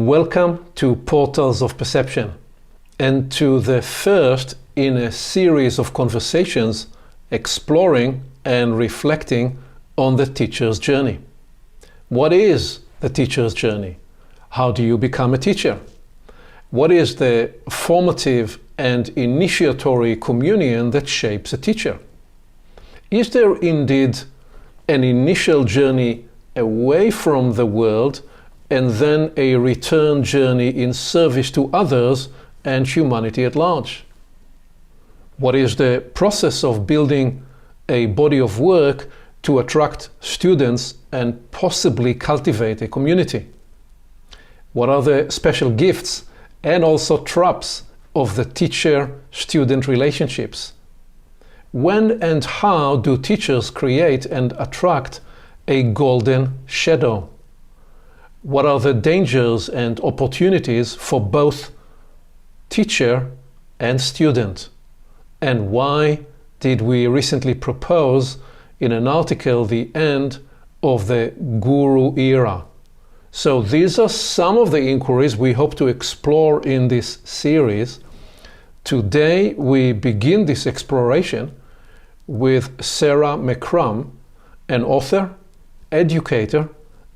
Welcome to Portals of Perception and to the first in a series of conversations exploring and reflecting on the teacher's journey. What is the teacher's journey? How do you become a teacher? What is the formative and initiatory communion that shapes a teacher? Is there indeed an initial journey away from the world and then a return journey in service to others and humanity at large? What is the process of building a body of work to attract students and possibly cultivate a community? What are the special gifts and also traps of the teacher-student relationships? When and how do teachers create and attract a golden shadow? What are the dangers and opportunities for both teacher and student? And why did we recently propose in an article the end of the guru era? So these are some of the inquiries we hope to explore in this series. Today we begin this exploration with Sarah McCrum, an author, educator,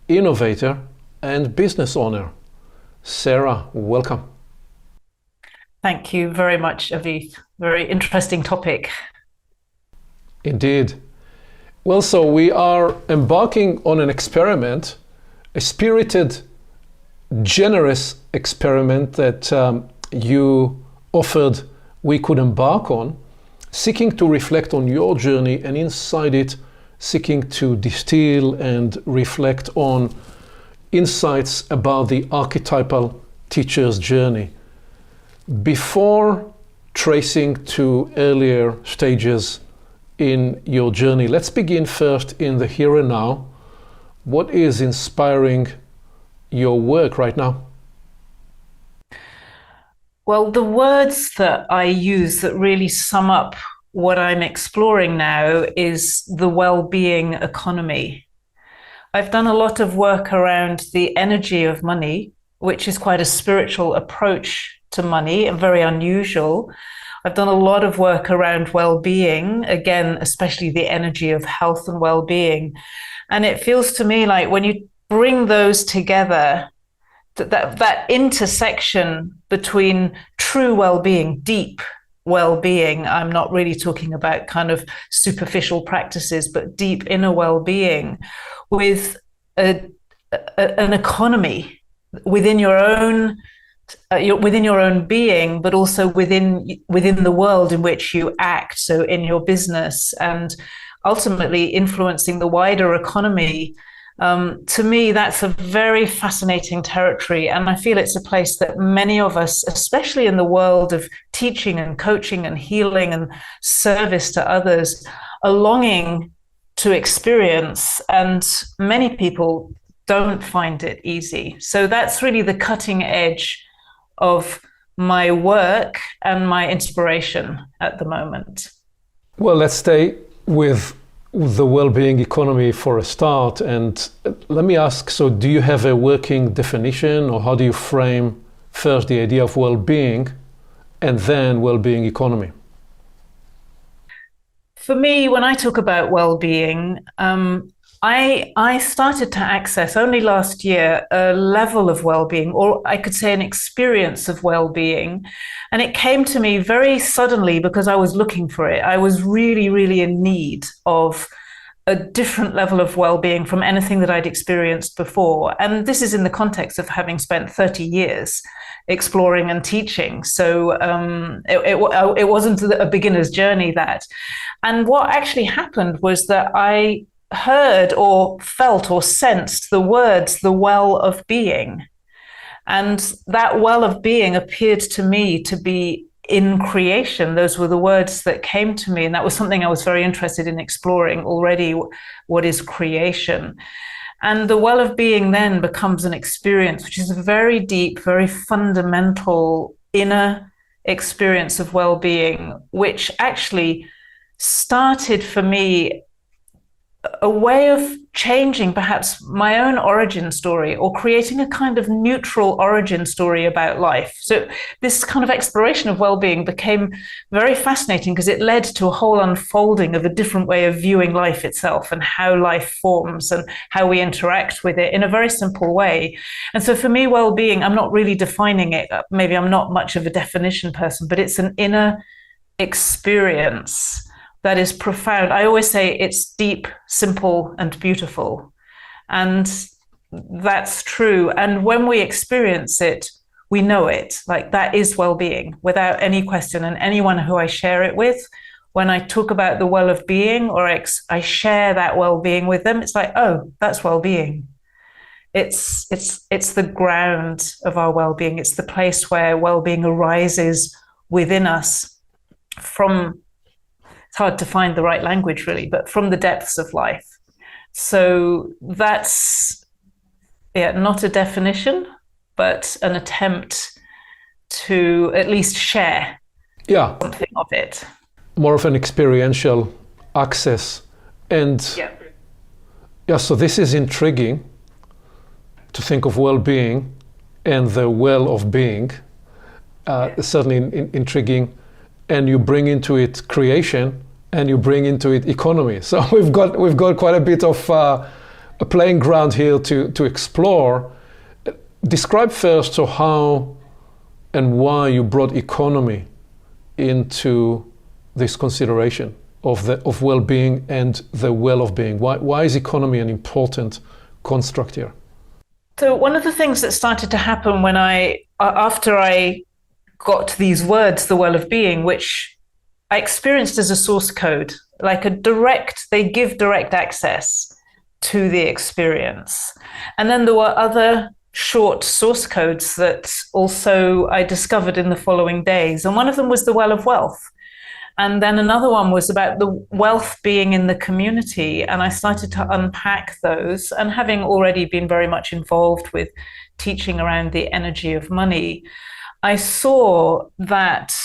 innovator, and business owner. Sarah, welcome. Thank you very much, Aviv. Very interesting topic. Indeed. Well, so we are embarking on an experiment, a spirited, generous experiment that you offered we could embark on, seeking to reflect on your journey and inside it, seeking to distill and reflect on insights about the archetypal teacher's journey. Before tracing to earlier stages in your journey, let's begin first in the here and now. What is inspiring your work right now? Well, the words that I use that really sum up what I'm exploring now is the well-being economy. I've done a lot of work around the energy of money, which is quite a spiritual approach to money and very unusual. I've done a lot of work around well-being, again, especially the energy of health and well-being. And it feels to me like when you bring those together, that intersection between true well-being, deep well-being, I'm not really talking about kind of superficial practices, but deep inner well-being with an economy within your own being, but also within the world in which you act, so in your business, and ultimately influencing the wider economy. To me, that's a very fascinating territory, and I feel it's a place that many of us, especially in the world of teaching and coaching and healing and service to others, are longing to experience, and many people don't find it easy. So that's really the cutting edge of my work and my inspiration at the moment. Well, let's stay with the well-being economy for a start. And let me ask, so do you have a working definition, or how do you frame first the idea of well-being and then well-being economy? For me, when I talk about well-being, I started to access only last year a level of well-being, or I could say an experience of well-being. And it came to me very suddenly because I was looking for it. I was really, really in need of a different level of well-being from anything that I'd experienced before. And this is in the context of having spent 30 years exploring and teaching. So it wasn't a beginner's journey, that. And what actually happened was that I heard or felt or sensed the words, the well of being. And that well of being appeared to me to be in creation. Those were the words that came to me. And that was something I was very interested in exploring already. What is creation? And the well of being then becomes an experience, which is a very deep, very fundamental inner experience of well-being, which actually started for me a way of changing perhaps my own origin story, or creating a kind of neutral origin story about life. So this kind of exploration of well-being became very fascinating because it led to a whole unfolding of a different way of viewing life itself and how life forms and how we interact with it in a very simple way. And so for me, well-being, I'm not really defining it. Maybe I'm not much of a definition person, but it's an inner experience that is profound. I always say it's deep, simple, and beautiful. And that's true. And when we experience it, we know it. Like, that is well-being without any question. And anyone who I share it with, when I talk about the well of being, or I share that well-being with them, it's like, oh, that's well-being. It's the ground of our well-being. It's the place where well-being arises within us from, it's hard to find the right language really, but from the depths of life. So that's, not a definition, but an attempt to at least share something of it. More of an experiential access. And so this is intriguing, to think of well-being and the well of being, certainly intriguing. And you bring into it creation, and you bring into it economy. So we've got quite a bit of a playing ground here to explore. Describe first how and why you brought economy into this consideration of well-being and the well of being. Why is economy an important construct here? So one of the things that started to happen when after I got these words, the well of being, which I experienced as a source code, like they give direct access to the experience. And then there were other short source codes that also I discovered in the following days. And one of them was the well of wealth. And then another one was about the wealth being in the community. And I started to unpack those. And having already been very much involved with teaching around the energy of money, I saw that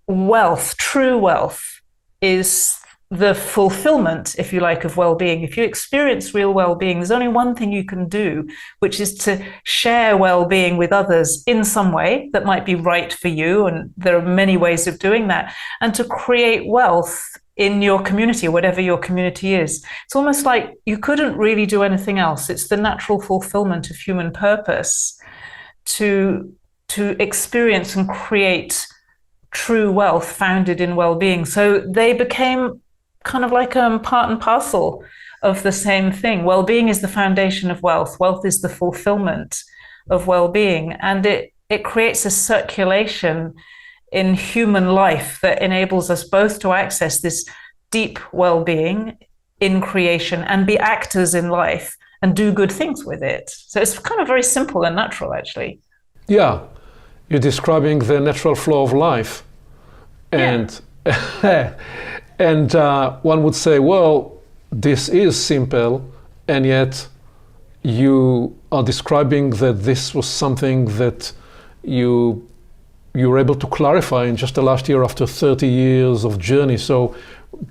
wealth, true wealth, is the fulfillment, if you like, of well-being. If you experience real well-being, there's only one thing you can do, which is to share well-being with others in some way that might be right for you. And there are many ways of doing that. And to create wealth in your community, whatever your community is. It's almost like you couldn't really do anything else. It's the natural fulfillment of human purpose to experience and create true wealth founded in well-being. So they became kind of like part and parcel of the same thing. Well-being is the foundation of wealth. Wealth is the fulfillment of well-being. And it creates a circulation in human life that enables us both to access this deep well-being in creation and be actors in life and do good things with it. So it's kind of very simple and natural, actually. Yeah. You're describing the natural flow of life. And and one would say, well, this is simple, and yet you are describing that this was something that you were able to clarify in just the last year after 30 years of journey. So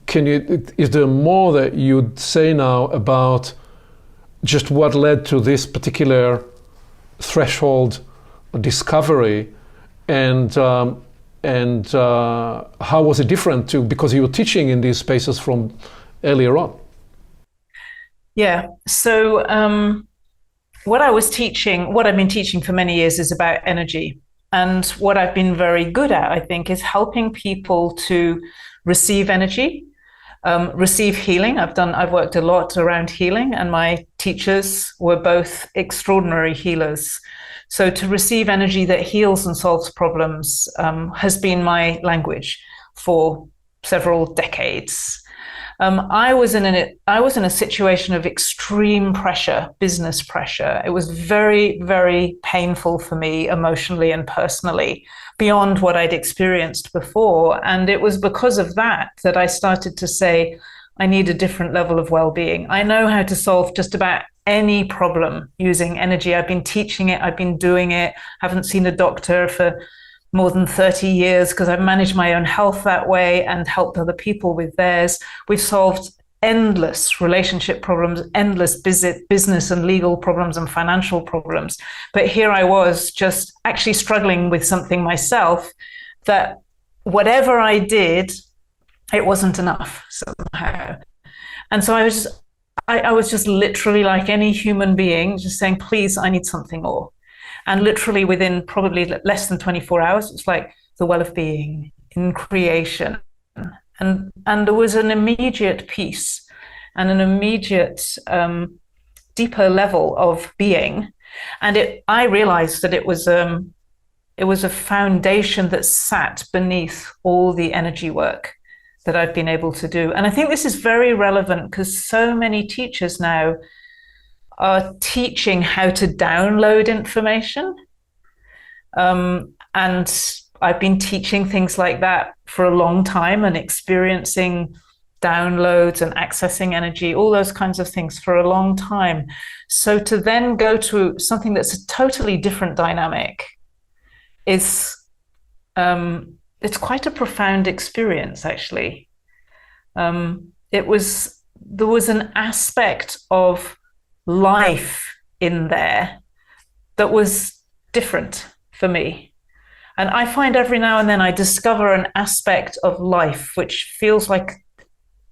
is there more that you'd say now about just what led to this particular threshold discovery, and how was it different because you were teaching in these spaces from earlier on? Yeah. So what I've been teaching for many years is about energy. And what I've been very good at, I think, is helping people to receive energy, receive healing. I've worked a lot around healing, and my teachers were both extraordinary healers. So to receive energy that heals and solves problems has been my language for several decades. I was in a situation of extreme pressure, business pressure. It was very, very painful for me emotionally and personally, beyond what I'd experienced before. And it was because of that I started to say, I need a different level of well-being. I know how to solve just about any problem using energy. I've been teaching it, I've been doing it, haven't seen a doctor for more than 30 years because I've managed my own health that way and helped other people with theirs. We've solved endless relationship problems, endless business and legal problems and financial problems. But here I was just actually struggling with something myself that whatever I did, it wasn't enough somehow. And so I was just literally like any human being, just saying, please, I need something more. And literally within probably less than 24 hours, it's like the well of being in creation. And there was an immediate peace and an immediate deeper level of being. And I realized that it was a foundation that sat beneath all the energy work that I've been able to do. And I think this is very relevant because so many teachers now are teaching how to download information. And I've been teaching things like that for a long time and experiencing downloads and accessing energy, all those kinds of things for a long time. So to then go to something that's a totally different dynamic is it's quite a profound experience, actually. There was an aspect of life in there that was different for me. And I find every now and then I discover an aspect of life which feels like,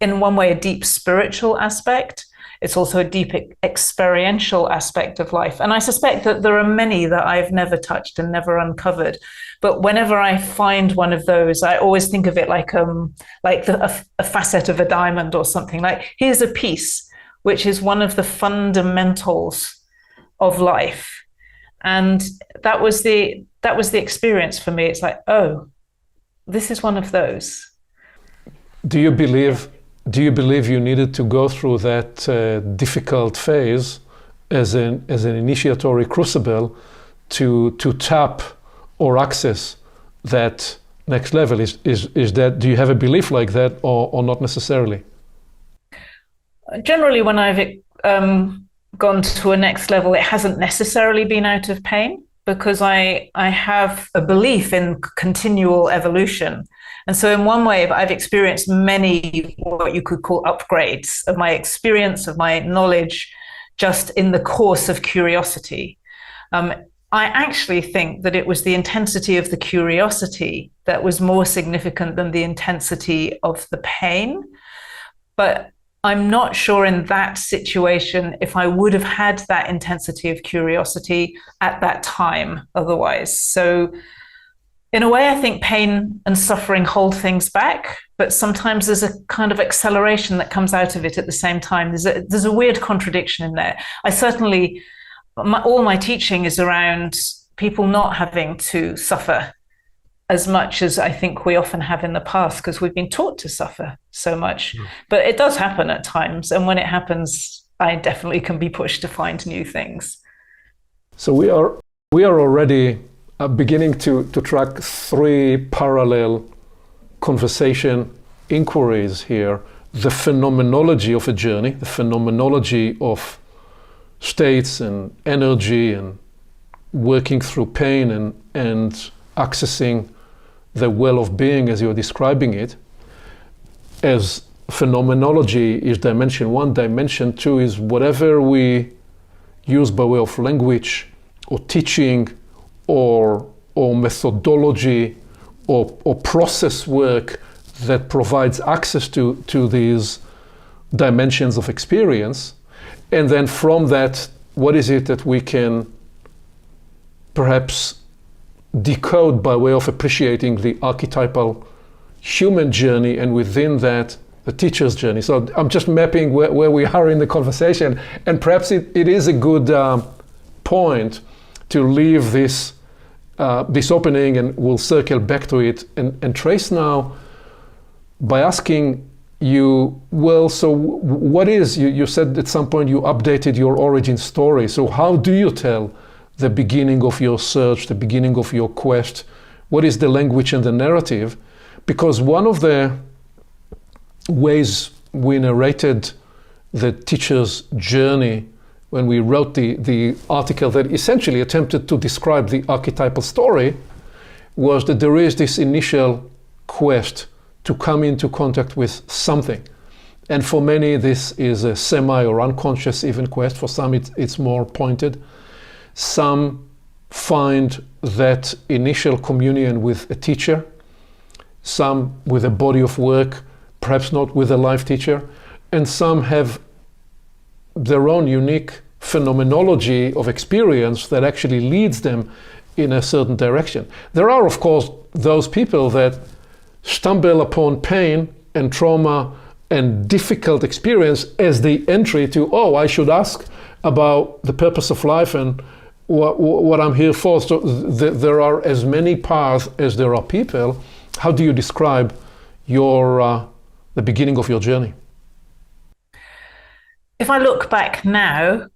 in one way, a deep spiritual aspect. It's also a deep experiential aspect of life. And I suspect that there are many that I've never touched and never uncovered. But whenever I find one of those, I always think of it like a facet of a diamond or something. Like, here's a piece, which is one of the fundamentals of life. And that was the experience for me. It's like, oh, this is one of those. Do you believe you needed to go through that difficult phase as an initiatory crucible to tap or access that next level? Is that, do you have a belief like that, or not necessarily? Generally, when I've gone to a next level, it hasn't necessarily been out of pain, because I have a belief in continual evolution. And so in one way, I've experienced many what you could call upgrades of my experience, of my knowledge, just in the course of curiosity. I actually think that it was the intensity of the curiosity that was more significant than the intensity of the pain. But I'm not sure in that situation if I would have had that intensity of curiosity at that time otherwise. So in a way, I think pain and suffering hold things back, but sometimes there's a kind of acceleration that comes out of it at the same time. There's a weird contradiction in there. I certainly, all my teaching is around people not having to suffer as much as I think we often have in the past, because we've been taught to suffer so much. But it does happen at times. And when it happens, I definitely can be pushed to find new things. So we are already beginning to track three parallel conversation inquiries here. The phenomenology of a journey, the phenomenology of states and energy and working through pain and accessing the well of being as you're describing it. As phenomenology is dimension one, dimension two is whatever we use by way of language or teaching or methodology or process work that provides access to these dimensions of experience. And then from that, what is it that we can perhaps decode by way of appreciating the archetypal human journey, and within that, the teacher's journey. So I'm just mapping where we are in the conversation, and perhaps it is a good point to leave this opening, and we'll circle back to it and trace now by asking you, well, so what is, you said at some point you updated your origin story. So how do you tell the beginning of your search, the beginning of your quest? What is the language and the narrative? Because one of the ways we narrated the teacher's journey when we wrote the article that essentially attempted to describe the archetypal story was that there is this initial quest to come into contact with something. And for many, this is a semi or unconscious even quest. For some, it's more pointed. Some find that initial communion with a teacher, some with a body of work, perhaps not with a life teacher, and some have their own unique phenomenology of experience that actually leads them in a certain direction. There are, of course, those people that stumble upon pain and trauma and difficult experience as the entry to, oh, I should ask about the purpose of life and what I'm here for. So there are as many paths as there are people. How do you describe your the beginning of your journey? If I look back now,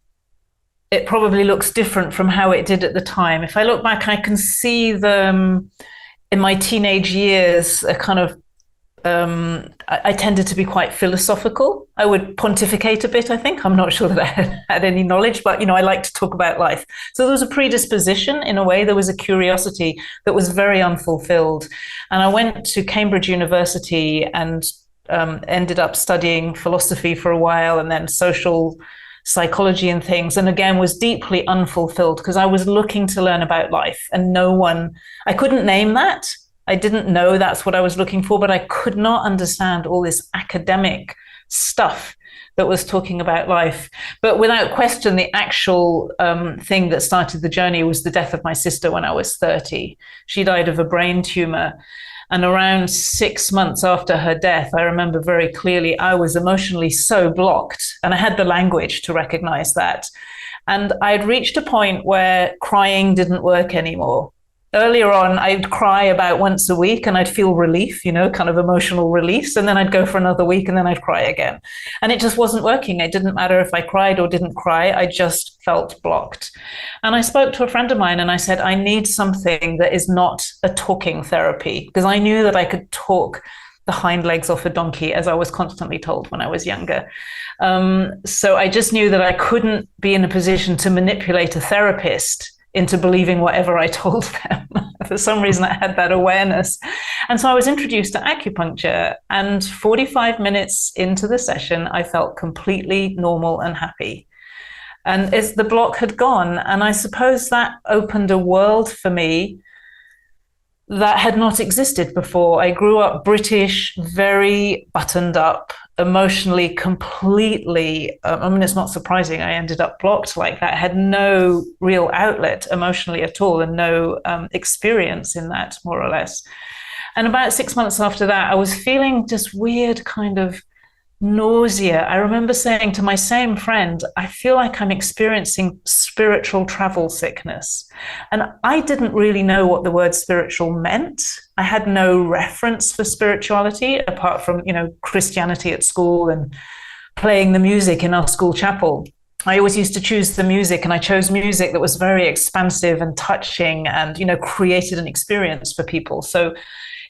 it probably looks different from how it did at the time. If I look back, I can see in my teenage years, a kind of I tended to be quite philosophical. I would pontificate a bit, I think. I'm not sure that I had any knowledge, but, I like to talk about life. So there was a predisposition in a way. There was a curiosity that was very unfulfilled. And I went to Cambridge University and ended up studying philosophy for a while and then social psychology and things. And again, was deeply unfulfilled because I was looking to learn about life and I couldn't name that. I didn't know that's what I was looking for, but I could not understand all this academic stuff that was talking about life. But without question, the actual thing that started the journey was the death of my sister when I was 30. She died of a brain tumor. And around 6 months after her death, I remember very clearly, I was emotionally so blocked, and I had the language to recognize that. And I'd reached a point where crying didn't work anymore. Earlier on, I'd cry about once a week and I'd feel relief, kind of emotional release. And then I'd go for another week and then I'd cry again. And it just wasn't working. It didn't matter if I cried or didn't cry. I just felt blocked. And I spoke to a friend of mine and I said, I need something that is not a talking therapy, because I knew that I could talk the hind legs off a donkey, as I was constantly told when I was younger. So I just knew that I couldn't be in a position to manipulate a therapist into believing whatever I told them. For some reason, I had that awareness. And so I was introduced to acupuncture, and 45 minutes into the session, I felt completely normal and happy. And the block had gone. And I suppose that opened a world for me that had not existed before. I grew up British, very buttoned up, emotionally completely, it's not surprising I ended up blocked like that. I had no real outlet emotionally at all and no experience in that, more or less. And about 6 months after that, I was feeling just weird kind of nausea. I remember saying to my same friend, I feel like I'm experiencing spiritual travel sickness. And I didn't really know what the word spiritual meant. I had no reference for spirituality apart from, Christianity at school and playing the music in our school chapel. I always used to choose the music, and I chose music that was very expansive and touching and, created an experience for people. So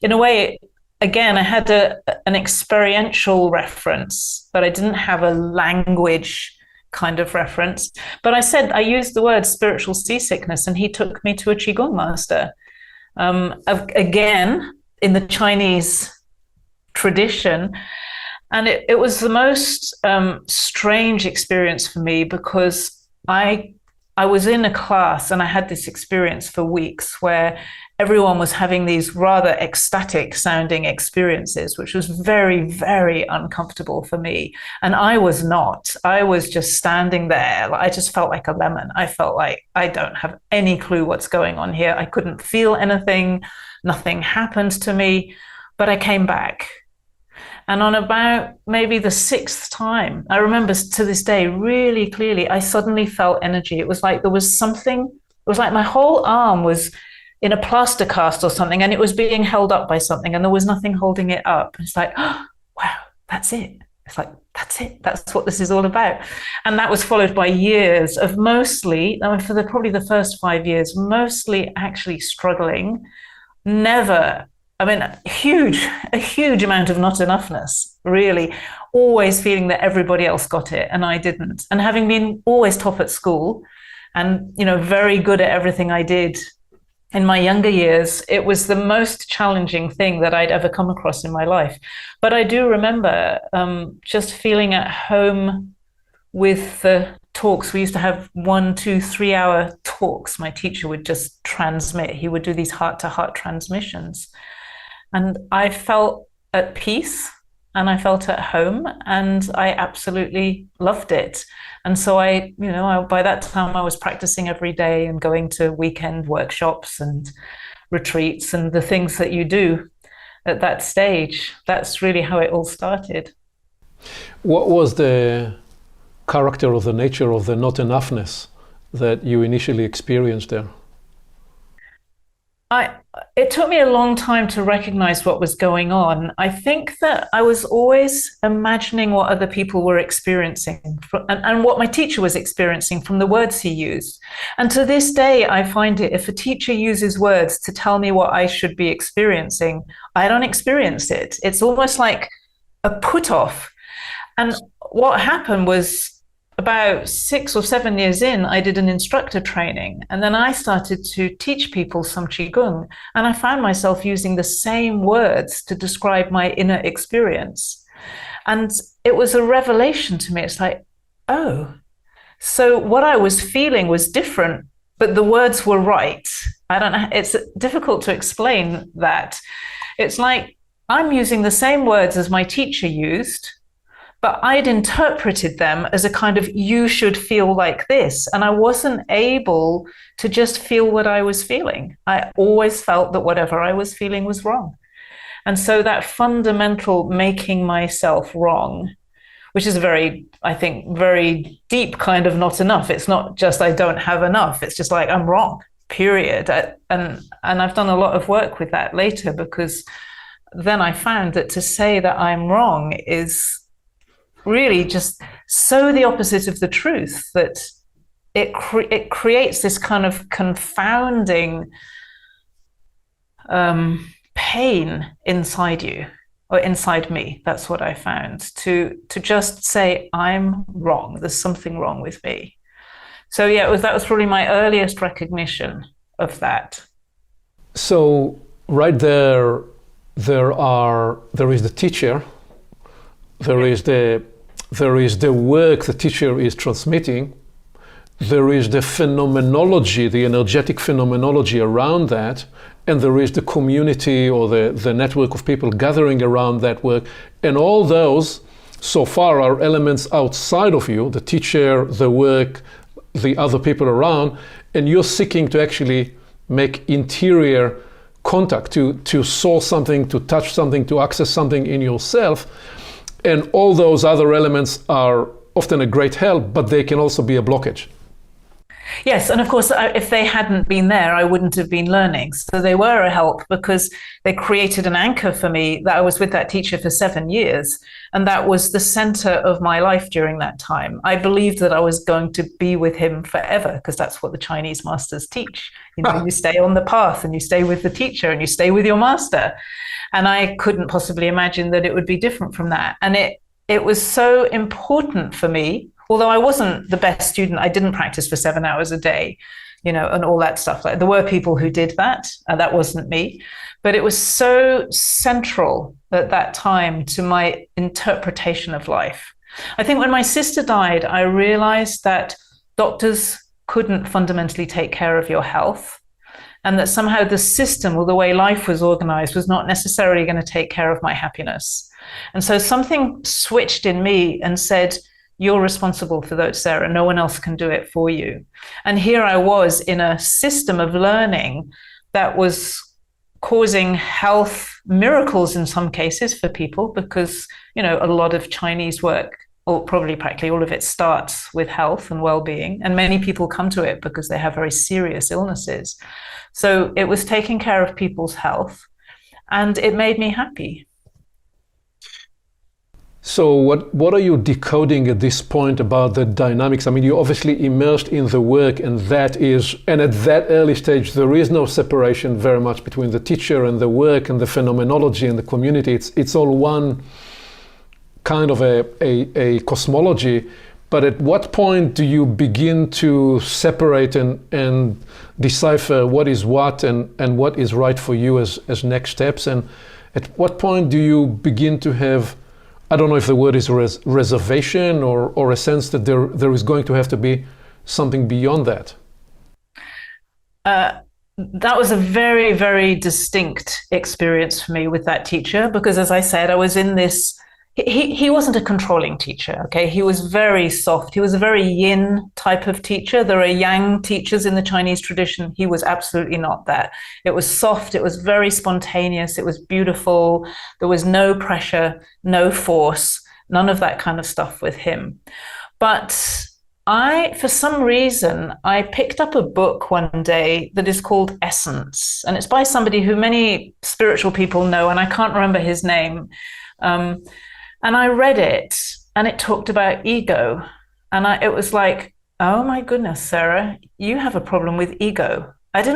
in a way, again, I had an experiential reference, but I didn't have a language kind of reference. But I used the word spiritual seasickness, and he took me to a Qigong master. Again, in the Chinese tradition. And it was the most strange experience for me, because I was in a class and I had this experience for weeks where everyone was having these rather ecstatic sounding experiences, which was very, very uncomfortable for me. And I was not. I was just standing there. I just felt like a lemon. I felt like I don't have any clue what's going on here. I couldn't feel anything. Nothing happened to me. But I came back. And on about maybe the 6th time, I remember to this day really clearly, I suddenly felt energy. It was like there was something, it was like my whole arm was in a plaster cast or something, and it was being held up by something, and there was nothing holding it up. It's like, oh, wow, that's it. It's like, that's it. That's what this is all about. And that was followed by years of mostly, for probably the first 5 years, mostly actually struggling, never, a huge amount of not enoughness, really, always feeling that everybody else got it and I didn't. And having been always top at school and, very good at everything I did, in my younger years, it was the most challenging thing that I'd ever come across in my life. But I do remember just feeling at home with the talks. We used to have 1, 2, 3 hour talks. My teacher would just transmit. He would do these heart-to-heart transmissions. And I felt at peace and I felt at home and I absolutely loved it. And so by that time I was practicing every day and going to weekend workshops and retreats and the things that you do at that stage. That's really how it all started. What was the character or the nature of the not enoughness that you initially experienced there? It took me a long time to recognize what was going on. I think that I was always imagining what other people were experiencing and what my teacher was experiencing from the words he used. And to this day, I find it, if a teacher uses words to tell me what I should be experiencing, I don't experience it. It's almost like a put off. And what happened was, about 6 or 7 years in, I did an instructor training, and then I started to teach people some Qigong, and I found myself using the same words to describe my inner experience. And it was a revelation to me. It's like, oh, so what I was feeling was different, but the words were right. I don't know, it's difficult to explain that. It's like I'm using the same words as my teacher used, but I'd interpreted them as a kind of, you should feel like this. And I wasn't able to just feel what I was feeling. I always felt that whatever I was feeling was wrong. And so that fundamental making myself wrong, which is I think, very deep kind of not enough. It's not just I don't have enough. It's just like I'm wrong, period. And I've done a lot of work with that later, because then I found that to say that I'm wrong is really just so the opposite of the truth, that it creates this kind of confounding pain inside you, or inside me. That's what I found, to just say I'm wrong, there's something wrong with me. So yeah, that was probably my earliest recognition of that. So right there is the teacher, there is the work the teacher is transmitting, there is the phenomenology, the energetic phenomenology around that, and there is the community or the network of people gathering around that work. And all those so far are elements outside of you, the teacher, the work, the other people around, and you're seeking to actually make interior contact, to source something, to touch something, to access something in yourself. And all those other elements are often a great help, but they can also be a blockage. Yes, and of course, if they hadn't been there, I wouldn't have been learning. So they were a help because they created an anchor for me. That I was with that teacher for 7 years, and that was the center of my life during that time. I believed that I was going to be with him forever, because that's what the Chinese masters teach. You stay on the path and you stay with the teacher and you stay with your master. And I couldn't possibly imagine that it would be different from that. And it was so important for me. Although I wasn't the best student, I didn't practice for 7 hours a day, and all that stuff. Like, there were people who did that, and that wasn't me. But it was so central at that time to my interpretation of life. I think when my sister died, I realized that doctors couldn't fundamentally take care of your health, and that somehow the system, or the way life was organized, was not necessarily going to take care of my happiness. And so something switched in me and said, you're responsible for those, Sarah. No one else can do it for you. And here I was in a system of learning that was causing health miracles in some cases for people, because, a lot of Chinese work, or probably practically all of it, starts with health and well-being. And many people come to it because they have very serious illnesses. So it was taking care of people's health, and it made me happy. So what are you decoding at this point about the dynamics? I mean, you're obviously immersed in the work, and at that early stage, there is no separation very much between the teacher and the work and the phenomenology and the community. It's all one kind of a cosmology. But at what point do you begin to separate and decipher what is what and what is right for you as next steps? And at what point do you begin to have, I don't know if the word is reservation or a sense that there is going to have to be something beyond that? That was a very, very distinct experience for me with that teacher, because as I said, I was in this, he wasn't a controlling teacher, okay? He was very soft. He was a very yin type of teacher. There are yang teachers in the Chinese tradition. He was absolutely not that. It was soft. It was very spontaneous. It was beautiful. There was no pressure, no force, none of that kind of stuff with him. But for some reason, I picked up a book one day that is called Essence, and it's by somebody who many spiritual people know, and I can't remember his name. And I read it, and it talked about ego. And it was like, oh my goodness, Sarah, you have a problem with ego. I'd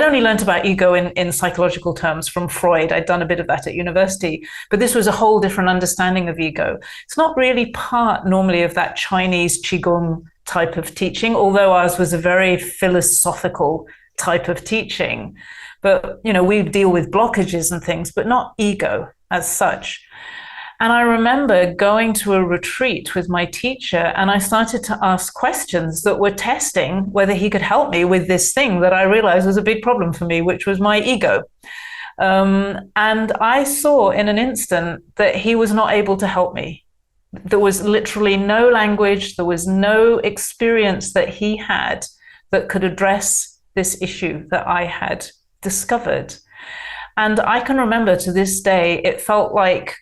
only learned about ego in psychological terms from Freud. I'd done a bit of that at university, but this was a whole different understanding of ego. It's not really part normally of that Chinese Qigong type of teaching, although ours was a very philosophical type of teaching. But, we deal with blockages and things, but not ego as such. And I remember going to a retreat with my teacher, and I started to ask questions that were testing whether he could help me with this thing that I realized was a big problem for me, which was my ego. And I saw in an instant that he was not able to help me. There was literally no language, there was no experience that he had that could address this issue that I had discovered. And I can remember to this day, it felt like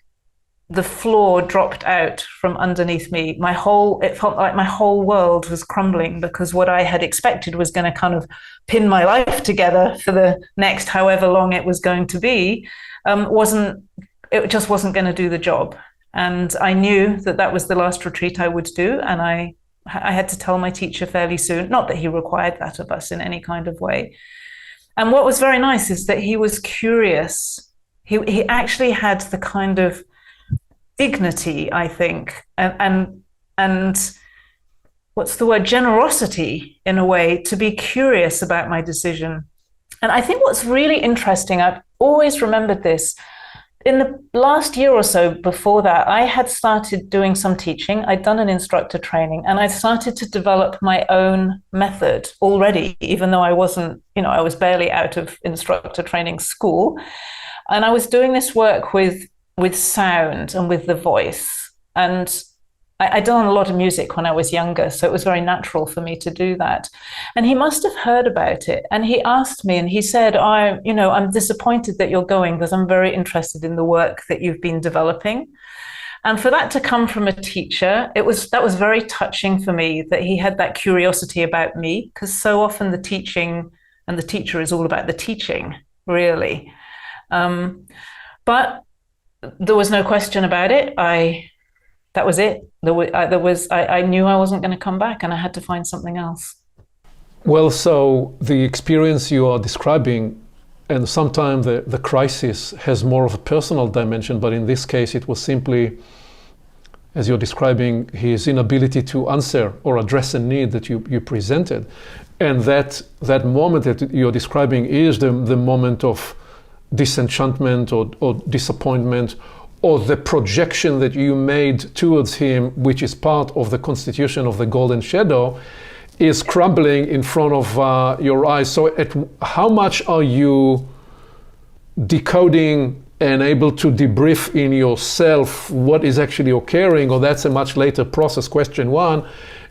the floor dropped out from underneath me. It felt like my whole world was crumbling, because what I had expected was going to kind of pin my life together for the next however long it was going to be, it just wasn't going to do the job. And I knew that was the last retreat I would do. And I had to tell my teacher fairly soon, not that he required that of us in any kind of way. And what was very nice is that he was curious. He actually had the kind of dignity, I think, and what's the word, generosity in a way, to be curious about my decision. And I think what's really interesting, I've always remembered this, in the last year or so before that, I had started doing some teaching. I'd done an instructor training, and I started to develop my own method already, even though I wasn't, I was barely out of instructor training school. And I was doing this work with sound and with the voice. And I'd done a lot of music when I was younger, so it was very natural for me to do that. And he must have heard about it. And he asked me, and he said, I'm disappointed that you're going, because I'm very interested in the work that you've been developing. And for that to come from a teacher, that was very touching for me, that he had that curiosity about me, because so often the teaching and the teacher is all about the teaching, really. But there was no question about it. That was it. I knew I wasn't going to come back, and I had to find something else. Well, so the experience you are describing, and sometimes the crisis has more of a personal dimension, but in this case it was simply, as you're describing, his inability to answer or address a need that you presented. And that moment that you're describing is the moment of disenchantment or disappointment, or the projection that you made towards him, which is part of the constitution of the golden shadow, is crumbling in front of your eyes. So how much are you decoding and able to debrief in yourself what is actually occurring? Or that's a much later process, question one.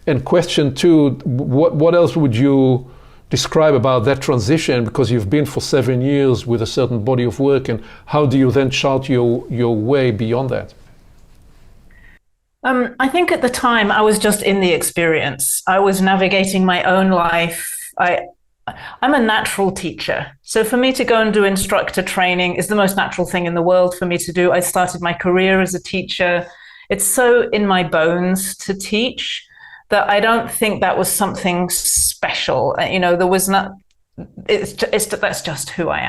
And question two, what else would you describe about that transition, because you've been for 7 years with a certain body of work, and how do you then chart your way beyond that? I think at the time I was just in the experience. I was navigating my own life. I'm a natural teacher. So for me to go and do instructor training is the most natural thing in the world for me to do. I started my career as a teacher. It's so in my bones to teach that I don't think that was something special. There was not, that's just who I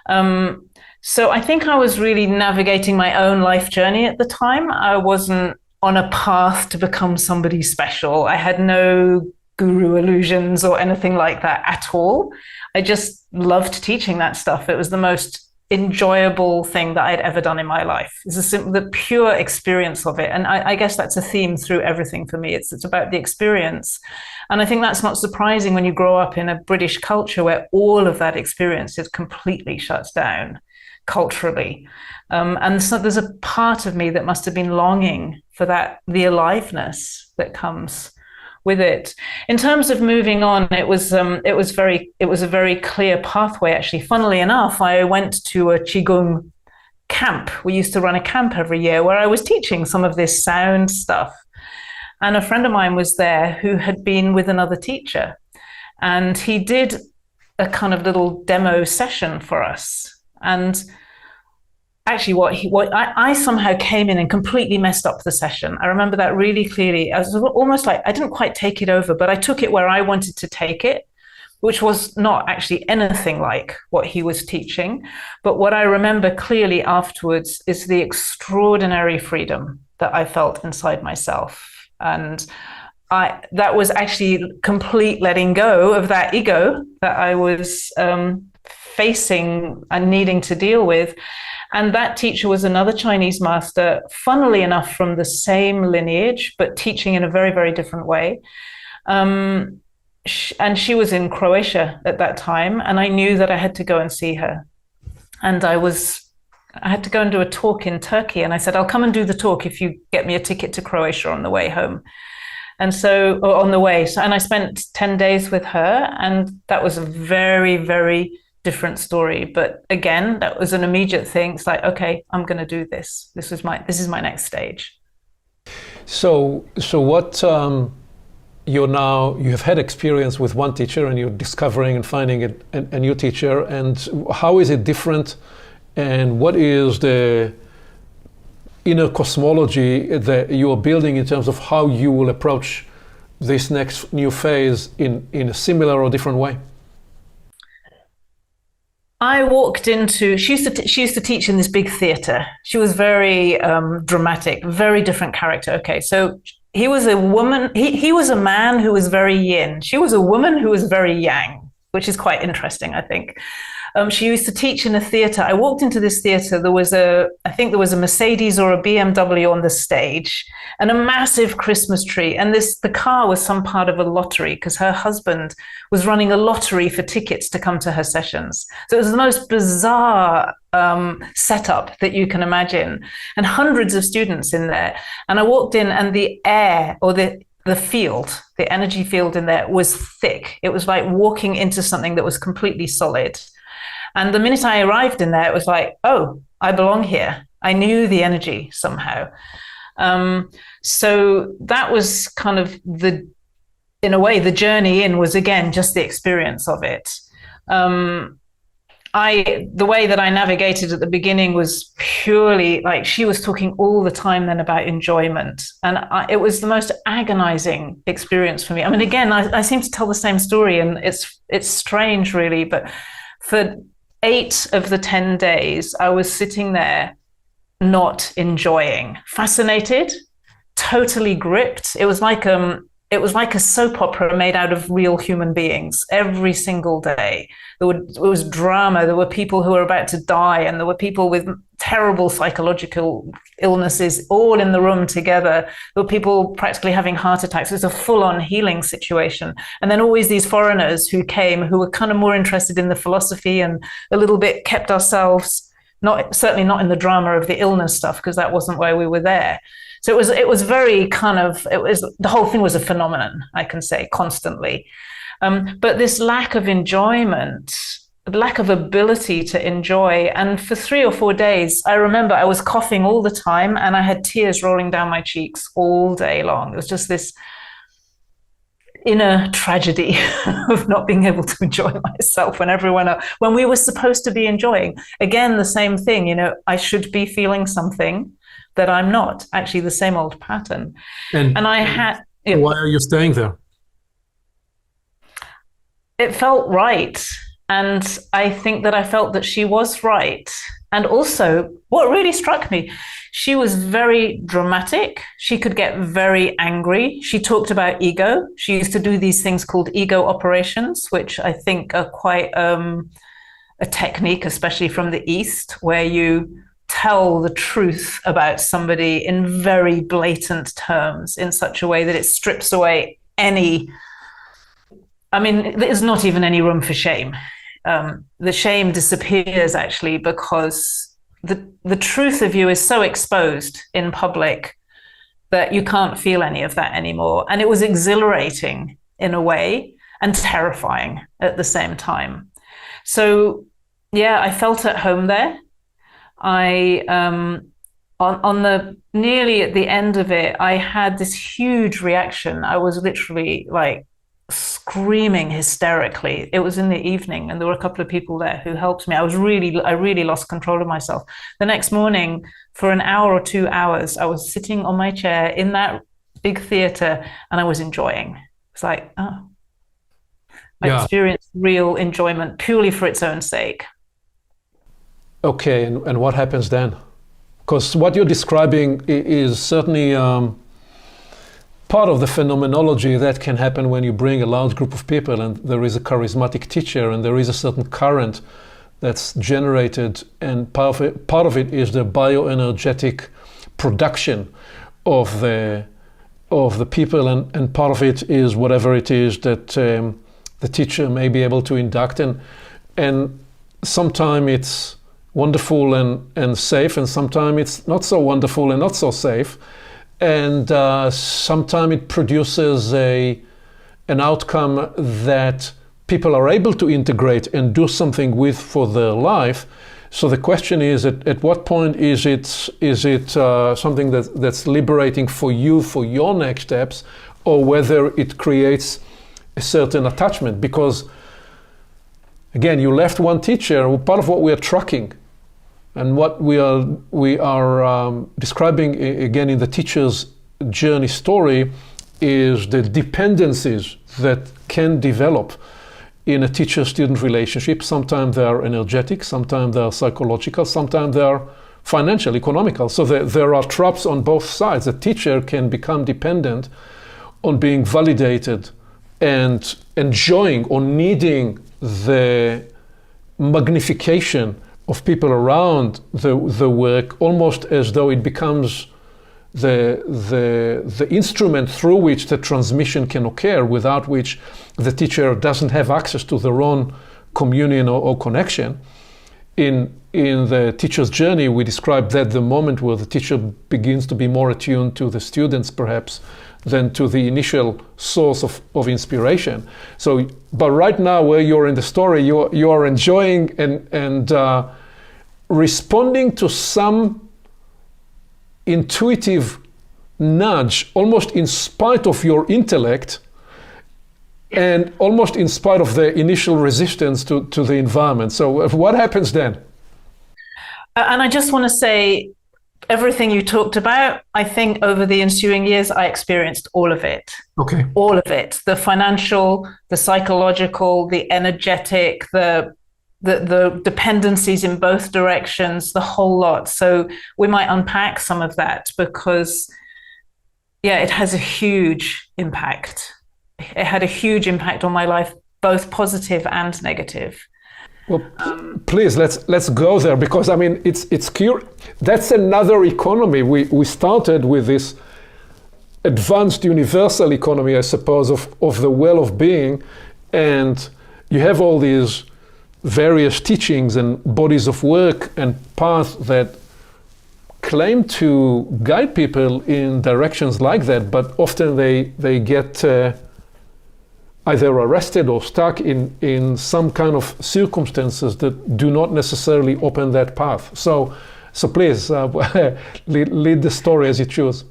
am. So I think I was really navigating my own life journey at the time. I wasn't on a path to become somebody special. I had no guru illusions or anything like that at all. I just loved teaching that stuff. It was the most enjoyable thing that I'd ever done in my life. It's the pure experience of it. And I guess that's a theme through everything for me. It's about the experience. And I think that's not surprising when you grow up in a British culture where all of that experience is completely shut down culturally. And so there's a part of me that must have been longing for that, the aliveness that comes with it. In terms of moving on, it was a very clear pathway, actually. Funnily enough, I went to a Qigong camp. We used to run a camp every year where I was teaching some of this sound stuff. And a friend of mine was there who had been with another teacher. And he did a kind of little demo session for us. And actually I somehow came in and completely messed up the session. I remember that really clearly. I was almost like I didn't quite take it over, but I took it where I wanted to take it, which was not actually anything like what he was teaching. But what I remember clearly afterwards is the extraordinary freedom that I felt inside myself. And that was actually complete letting go of that ego that I was facing and needing to deal with. And that teacher was another Chinese master, funnily enough, from the same lineage, but teaching in a very, very different way. And she was in Croatia at that time. And I knew that I had to go and see her. And I had to go and do a talk in Turkey. And I said, I'll come and do the talk if you get me a ticket to Croatia on the way home. And so, or on the way. And I spent 10 days with her. And that was a very, very different story. But again, that was an immediate thing. It's like, okay, I'm going to do this. This is my next stage. So what you have had experience with one teacher and you're discovering and finding a new teacher, and how is it different, and what is the inner cosmology that you are building in terms of how you will approach this next new phase in a similar or different way? I walked into, she used to teach in this big theater. She was very dramatic, very different character. Okay, so he was a woman, he was a man who was very yin. She was a woman who was very yang, which is quite interesting, I think. She used to teach in a theater. I walked into this theater. I think there was a Mercedes or a BMW on the stage and a massive Christmas tree. And the car was some part of a lottery because her husband was running a lottery for tickets to come to her sessions. So it was the most bizarre setup that you can imagine, and hundreds of students in there. And I walked in, and the air, or the field, the energy field in there was thick. It was like walking into something that was completely solid. And the minute I arrived in there, it was like, oh, I belong here. I knew the energy somehow. So that was kind of in a way, the journey in was, again, just the experience of it. The way that I navigated at the beginning was purely like, she was talking all the time then about enjoyment. And it was the most agonizing experience for me. I mean, again, I seem to tell the same story, and it's strange really, but for 8 of the 10 days, I was sitting there not enjoying, fascinated, totally gripped. It was like a soap opera made out of real human beings every single day. There was drama. There were people who were about to die, and there were people with terrible psychological illnesses all in the room together. There were people practically having heart attacks. It was a full-on healing situation. And then always these foreigners who came, who were kind of more interested in the philosophy and a little bit kept ourselves, certainly not in the drama of the illness stuff, because that wasn't why we were there. So it was very kind of, the whole thing was a phenomenon, I can say, constantly. But this lack of enjoyment, lack of ability to enjoy. And for 3 or 4 days, I remember I was coughing all the time, and I had tears rolling down my cheeks all day long. It was just this inner tragedy of not being able to enjoy myself when we were supposed to be enjoying. Again, the same thing, I should be feeling something that I'm not, actually the same old pattern. And I had... Why are you staying there? It felt right. And I think that I felt that she was right. And also, what really struck me, she was very dramatic. She could get very angry. She talked about ego. She used to do these things called ego operations, which I think are quite a technique, especially from the East, where you tell the truth about somebody in very blatant terms in such a way that it strips away there's not even any room for shame. The shame disappears actually because the truth of you is so exposed in public that you can't feel any of that anymore. And it was exhilarating in a way and terrifying at the same time. So yeah, I felt at home there. I on the nearly at the end of it, I had this huge reaction. I was literally like screaming hysterically. It was in the evening, and there were a couple of people there who helped me. I really lost control of myself. The next morning, for an hour or 2 hours, I was sitting on my chair in that big theater, and I was enjoying. It's like, I experienced real enjoyment purely for its own sake. Okay, and what happens then? Because what you're describing is certainly part of the phenomenology that can happen when you bring a large group of people and there is a charismatic teacher and there is a certain current that's generated, and part of it is the bioenergetic production of the people, and part of it is whatever it is that the teacher may be able to induct, and sometimes it's wonderful and safe, and sometimes it's not so wonderful and not so safe, and sometimes it produces an outcome that people are able to integrate and do something with for their life. So the question is, at what point is it something that's liberating for you for your next steps, or whether it creates a certain attachment? Because again, you left one teacher. Part of what we are tracking and what we are describing again in the teacher's journey story is the dependencies that can develop in a teacher-student relationship. Sometimes they are energetic, sometimes they are psychological, sometimes they are financial, economical. So there are traps on both sides. A teacher can become dependent on being validated and enjoying or needing the magnification of people around the work, almost as though it becomes the instrument through which the transmission can occur, without which the teacher doesn't have access to their own communion or connection. In the teacher's journey, we described that the moment where the teacher begins to be more attuned to the students, perhaps, than to the initial source of inspiration. So, but right now, where you're in the story, you are enjoying and responding to some intuitive nudge, almost in spite of your intellect, and almost in spite of the initial resistance to the environment. So what happens then? And I just want to say, everything you talked about, I think over the ensuing years, I experienced all of it. Okay. All of it. The financial, the psychological, the energetic, the dependencies in both directions, the whole lot. So we might unpack some of that because, yeah, it has a huge impact. It had a huge impact on my life, both positive and negative. Well, please let's go there, because I mean it's curious. That's another economy. We started with this advanced universal economy, I suppose, of the well of being, and you have all these various teachings and bodies of work and paths that claim to guide people in directions like that, but often they get either arrested or stuck in some kind of circumstances that do not necessarily open that path. So please lead the story as you choose.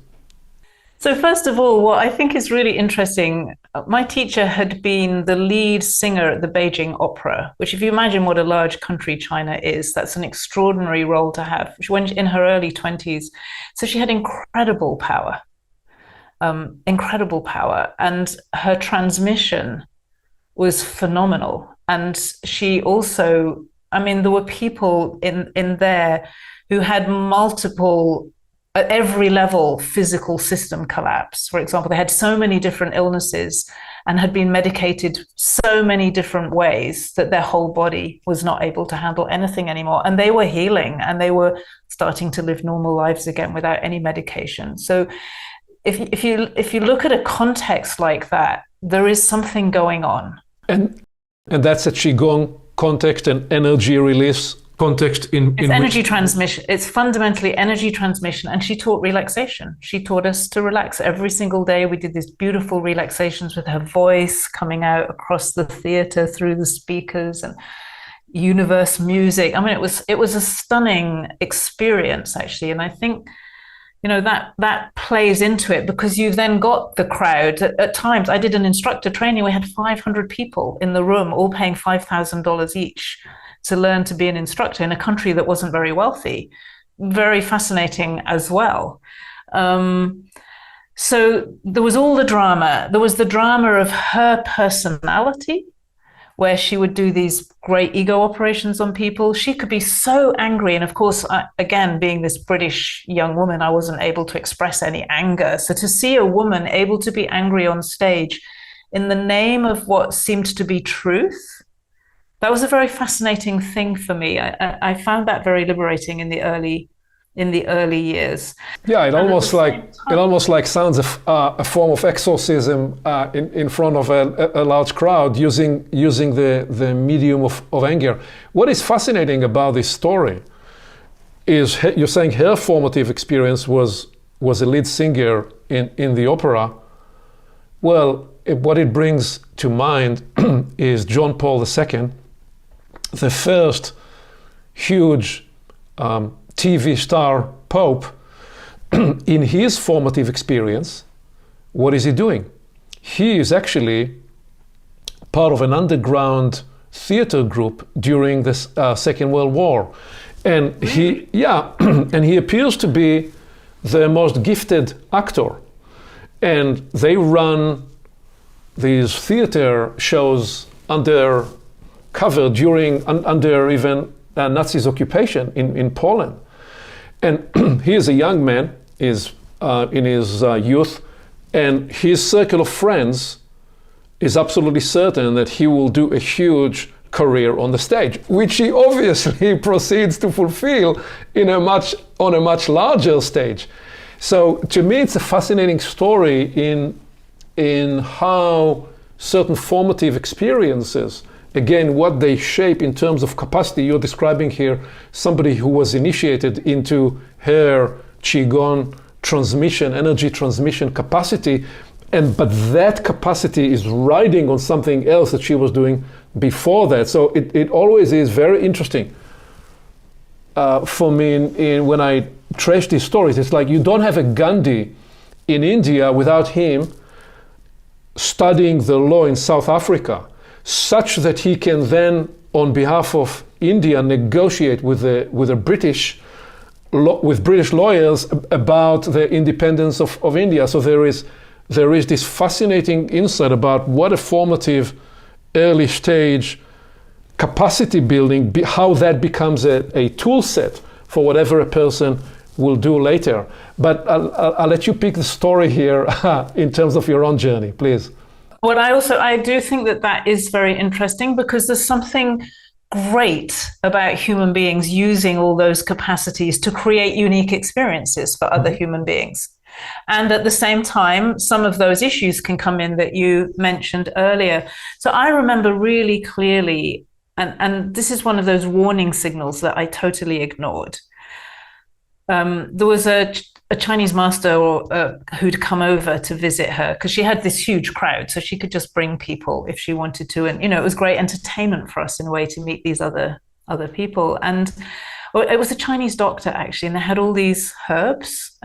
So first of all, what I think is really interesting, my teacher had been the lead singer at the Beijing Opera, which, if you imagine what a large country China is, that's an extraordinary role to have. She went in her early 20s. So she had incredible power, and her transmission was phenomenal. And she also I mean, there were people in there who had multiple, at every level, physical system collapse. For example, they had so many different illnesses and had been medicated so many different ways that their whole body was not able to handle anything anymore. And they were healing and they were starting to live normal lives again without any medication. So if you look at a context like that, there is something going on. And that's a Qigong context and energy release context it's energy transmission. It's fundamentally energy transmission. And she taught relaxation. She taught us to relax every single day. We did these beautiful relaxations with her voice coming out across the theater through the speakers and universe music. I mean, it was a stunning experience, actually. And I think, you know, that plays into it, because you've then got the crowd. At times, I did an instructor training. We had 500 people in the room, all paying $5,000 each to learn to be an instructor in a country that wasn't very wealthy. Very fascinating as well. So there was all the drama. There was the drama of her personality, where she would do these great ego operations on people. She could be so angry. And of course, again, being this British young woman, I wasn't able to express any anger. So to see a woman able to be angry on stage in the name of what seemed to be truth, that was a very fascinating thing for me. I found that very liberating in the early years. Yeah, it almost like sounds a form of exorcism in front of a large crowd using the medium of anger. What is fascinating about this story is you're saying her formative experience was a lead singer in the opera. Well, what it brings to mind is John Paul II, the first huge TV star Pope. In his formative experience, what is he doing? He is actually part of an underground theater group during the Second World War. And he appears to be the most gifted actor. And they run these theater shows under cover under even Nazis' occupation in Poland. And he is a young man, is in his youth, and his circle of friends is absolutely certain that he will do a huge career on the stage, which he obviously proceeds to fulfill on a much larger stage. So to me, it's a fascinating story in how certain formative experiences, again, what they shape in terms of capacity. You're describing here somebody who was initiated into her Qigong transmission, energy transmission capacity, but that capacity is riding on something else that she was doing before that. So it always is very interesting for me when I trace these stories. It's like you don't have a Gandhi in India without him studying the law in South Africa, such that he can then, on behalf of India, negotiate with British lawyers about the independence of India. So there is this fascinating insight about what a formative early stage capacity building, how that becomes a tool set for whatever a person will do later. But I'll let you pick the story here in terms of your own journey, please. Well, I do think that is very interesting, because there's something great about human beings using all those capacities to create unique experiences for other human beings. And at the same time, some of those issues can come in that you mentioned earlier. So I remember really clearly, and this is one of those warning signals that I totally ignored. There was a Chinese master who'd come over to visit her, because she had this huge crowd, so she could just bring people if she wanted to. And, it was great entertainment for us in a way to meet these other people. And it was a Chinese doctor, actually, and they had all these herbs,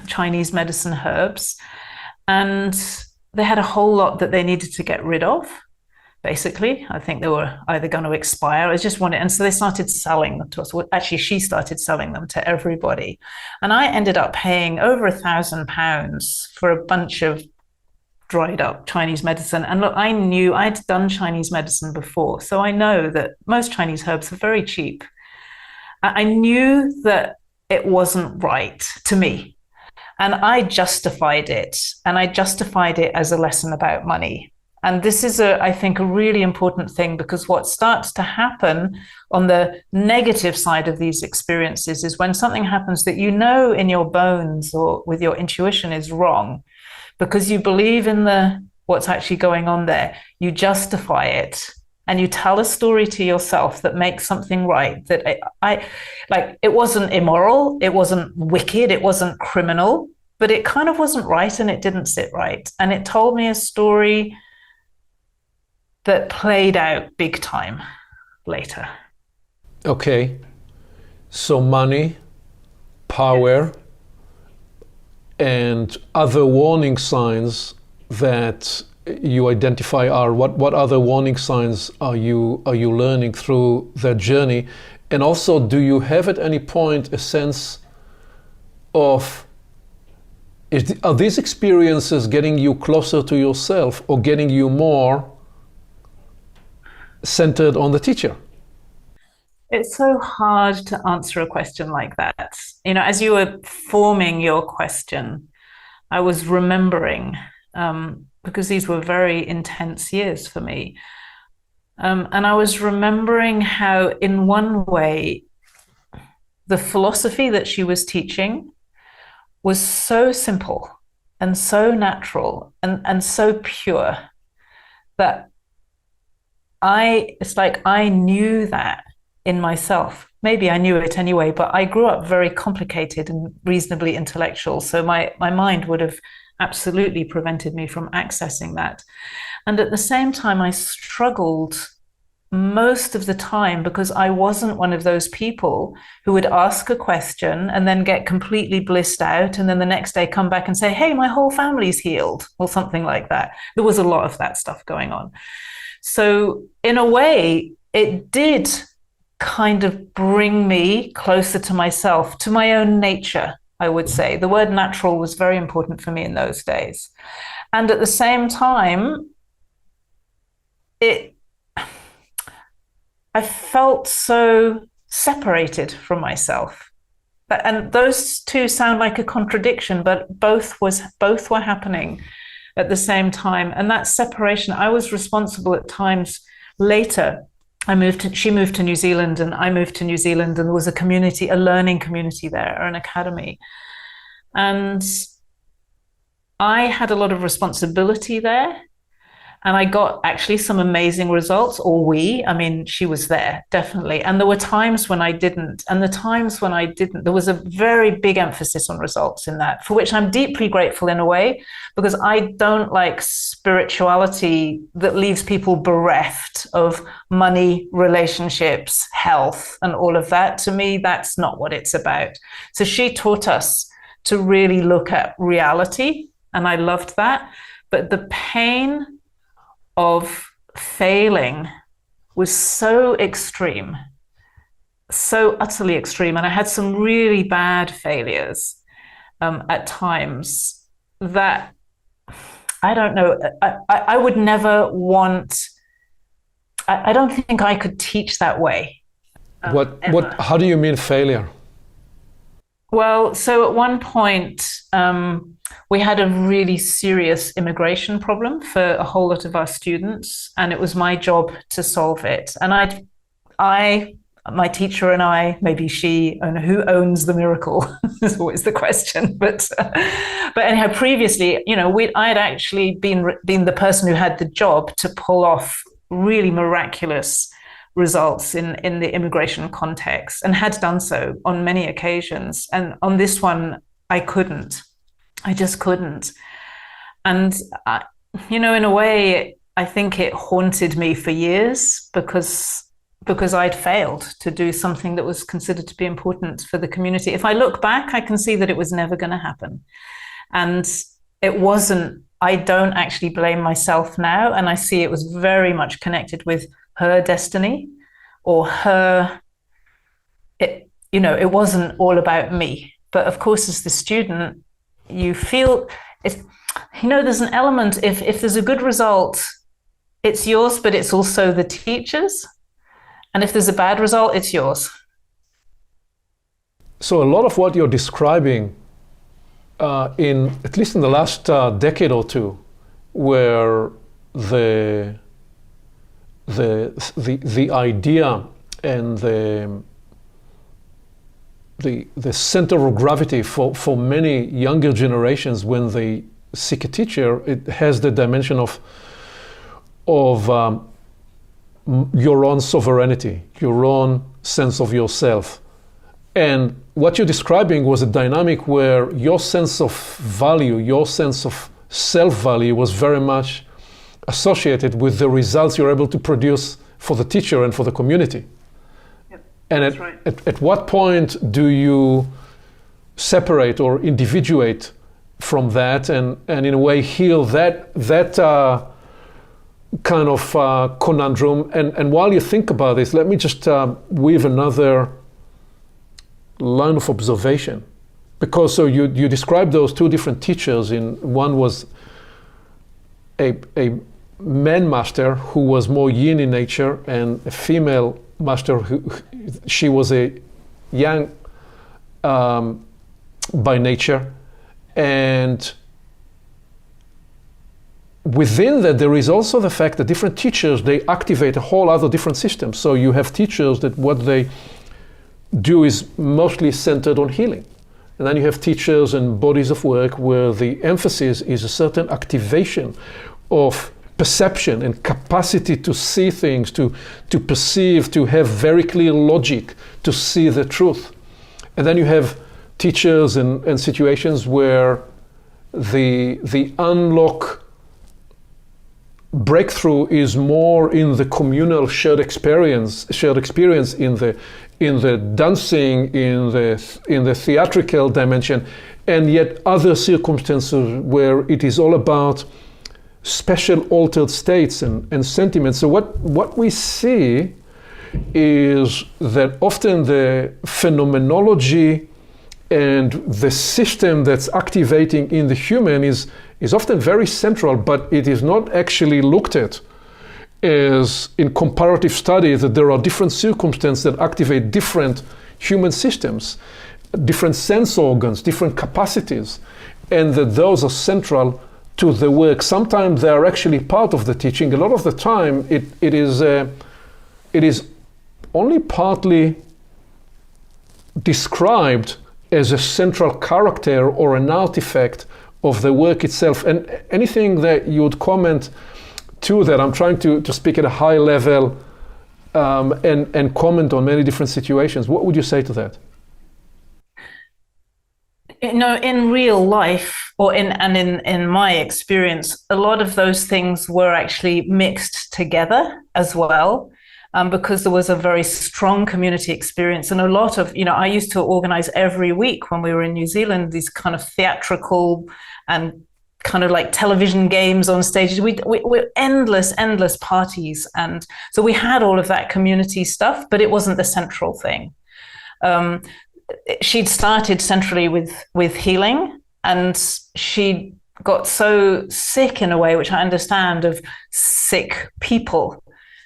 Chinese medicine herbs, and they had a whole lot that they needed to get rid of. Basically, I think they were either going to expire. I just wanted, and so they started selling them to us. Well, actually, she started selling them to everybody, and I ended up paying over £1,000 for a bunch of dried up Chinese medicine. And look, I knew I'd done Chinese medicine before, so I know that most Chinese herbs are very cheap. I knew that it wasn't right to me, and I justified it, and I justified it as a lesson about money. And this is, I think, a really important thing, because what starts to happen on the negative side of these experiences is when something happens that you know in your bones or with your intuition is wrong, because you believe in what's actually going on there, you justify it and you tell a story to yourself that makes something right. That I like, it wasn't immoral, it wasn't wicked, it wasn't criminal, but it kind of wasn't right, and it didn't sit right. And it told me a story that played out big time later. Okay, so money, power, and other warning signs that you identify are what other warning signs are you learning through that journey? And also, do you have at any point a sense of are these experiences getting you closer to yourself or getting you more centered on the teacher? It's so hard to answer a question like that. You know, as you were forming your question, I was remembering, because these were very intense years for me. And I was remembering how, in one way, the philosophy that she was teaching was so simple and so natural and so pure that it's like I knew that in myself. Maybe I knew it anyway, but I grew up very complicated and reasonably intellectual. So my mind would have absolutely prevented me from accessing that. And at the same time, I struggled most of the time because I wasn't one of those people who would ask a question and then get completely blissed out and then the next day come back and say, hey, my whole family's healed, or something like that. There was a lot of that stuff going on. So in a way, it did kind of bring me closer to myself, to my own nature, I would say. The word natural was very important for me in those days. And at the same time, I felt so separated from myself. And those two sound like a contradiction, but both were happening at the same time. And that separation, I was responsible at times later. She moved to New Zealand and I moved to New Zealand, and there was a community, a learning community there, an academy. And I had a lot of responsibility there. And I got actually some amazing results, she was there, definitely. And there were times when I didn't. And the times when I didn't, there was a very big emphasis on results in that, for which I'm deeply grateful in a way, because I don't like spirituality that leaves people bereft of money, relationships, health, and all of that. To me, that's not what it's about. So she taught us to really look at reality, and I loved that. But the pain of failing was so extreme, so utterly extreme. And I had some really bad failures at times that, I don't know, I would never want, I don't think I could teach that way. How do you mean failure? Well, so at one point, we had a really serious immigration problem for a whole lot of our students, and it was my job to solve it. And my teacher and I, maybe she, and who owns the miracle is always the question. But anyhow, previously, I had actually been the person who had the job to pull off really miraculous results in the immigration context, and had done so on many occasions. And on this one, I just couldn't. And, in a way, I think it haunted me for years because I'd failed to do something that was considered to be important for the community. If I look back, I can see that it was never going to happen. And it wasn't, I don't actually blame myself now. And I see it was very much connected with her destiny or it wasn't all about me. But of course, as the student, you feel It's, there's an element, if there's a good result, it's yours, but it's also the teacher's. And if there's a bad result, it's yours. So a lot of what you're describing, at least in the last decade or two, where the idea and the center of gravity for many younger generations when they seek a teacher, it has the dimension of your own sovereignty, your own sense of yourself. And what you're describing was a dynamic where your sense of value, your sense of self-value was very much associated with the results you're able to produce for the teacher and for the community. Yep, and at what point do you separate or individuate from that and in a way heal that kind of conundrum? And while you think about this, let me just weave another line of observation, because so you described those two different teachers. One was a man master who was more yin in nature, and a female master she was a yang by nature. And within that, there is also the fact that different teachers, they activate a whole other different system. So you have teachers that what they do is mostly centered on healing. And then you have teachers and bodies of work where the emphasis is a certain activation of perception and capacity to see things, to perceive, to have very clear logic, to see the truth. And then you have teachers and situations where the unlock breakthrough is more in the communal shared experience in the dancing, in the theatrical dimension, and yet other circumstances where it is all about special altered states and sentiments. So what we see is that often the phenomenology and the system that's activating in the human is often very central, but it is not actually looked at as in comparative study, that there are different circumstances that activate different human systems, different sense organs, different capacities, and that those are central to the work. Sometimes they are actually part of the teaching. A lot of the time it is only partly described as a central character or an artifact of the work itself. And anything that you would comment to that, I'm trying to speak at a high level and comment on many different situations. What would you say to that? In real life, or in my experience, a lot of those things were actually mixed together as well, because there was a very strong community experience. And a lot of, I used to organize every week when we were in New Zealand, these kind of theatrical and kind of like television games on stages. We endless parties. And so we had all of that community stuff, but it wasn't the central thing. She'd started centrally with healing, and she got so sick in a way, which I understand, of sick people,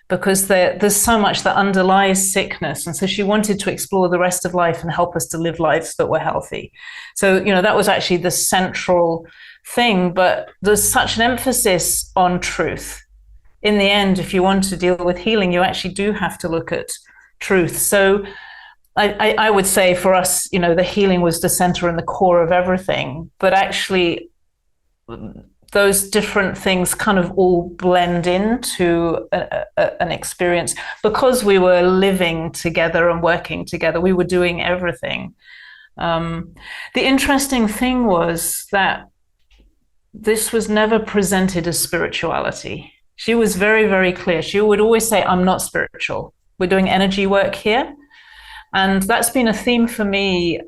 because there's so much that underlies sickness. And so she wanted to explore the rest of life and help us to live lives that were healthy. So, that was actually the central thing, but there's such an emphasis on truth. In the end, if you want to deal with healing, you actually do have to look at truth. So I would say for us, the healing was the center and the core of everything, but actually those different things kind of all blend into an experience. Because we were living together and working together, we were doing everything. The interesting thing was that this was never presented as spirituality. She was very, very clear. She would always say, I'm not spiritual. We're doing energy work here. And that's been a theme for me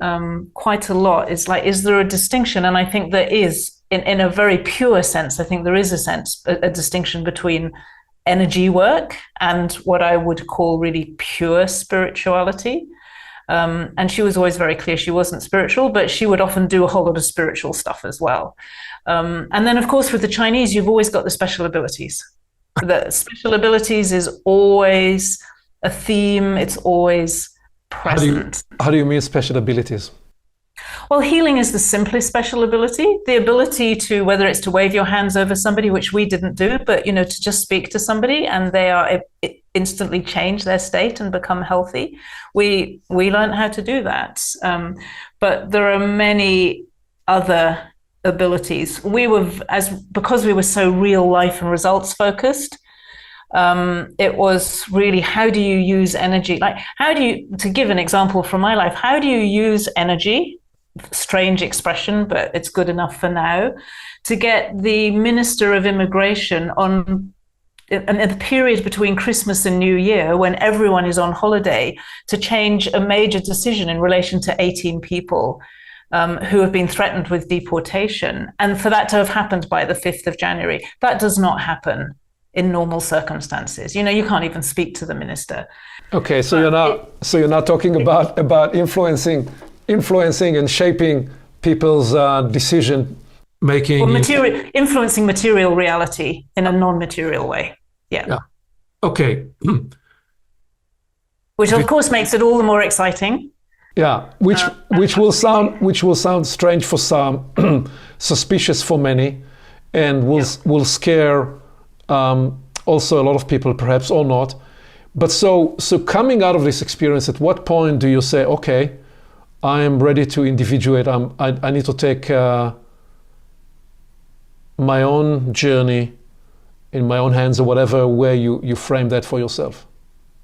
quite a lot. It's like, is there a distinction? And I think there is, in a very pure sense, I think there is a distinction between energy work and what I would call really pure spirituality. And she was always very clear she wasn't spiritual, but she would often do a whole lot of spiritual stuff as well. And then, of course, with the Chinese, you've always got the special abilities. The special abilities is always a theme. It's always present. How do you mean special abilities? Well, healing is the simplest special ability. The ability to, whether it's to wave your hands over somebody, which we didn't do, but, to just speak to somebody and they are instantly change their state and become healthy. We learned how to do that. But there are many other abilities. Because we were so real life and results focused, it was really, how do you use energy? Like, to give an example from my life, how do you use energy? Strange expression, but it's good enough for now, to get the Minister of Immigration on in the period between Christmas and New Year, when everyone is on holiday, to change a major decision in relation to 18 people who have been threatened with deportation. And for that to have happened by the 5th of January, that does not happen in normal circumstances. You can't even speak to the minister. Okay, so you're not talking about influencing and shaping people's decision making. Well, influencing material reality in a non-material way. Yeah. Okay. Which of course makes it all the more exciting. Yeah, which will sound strange for some, suspicious for many, and will scare also a lot of people, perhaps, or not. But so coming out of this experience, at what point do you say, okay, I am ready to individuate. I need to take my own journey in my own hands, or whatever way you frame that for yourself?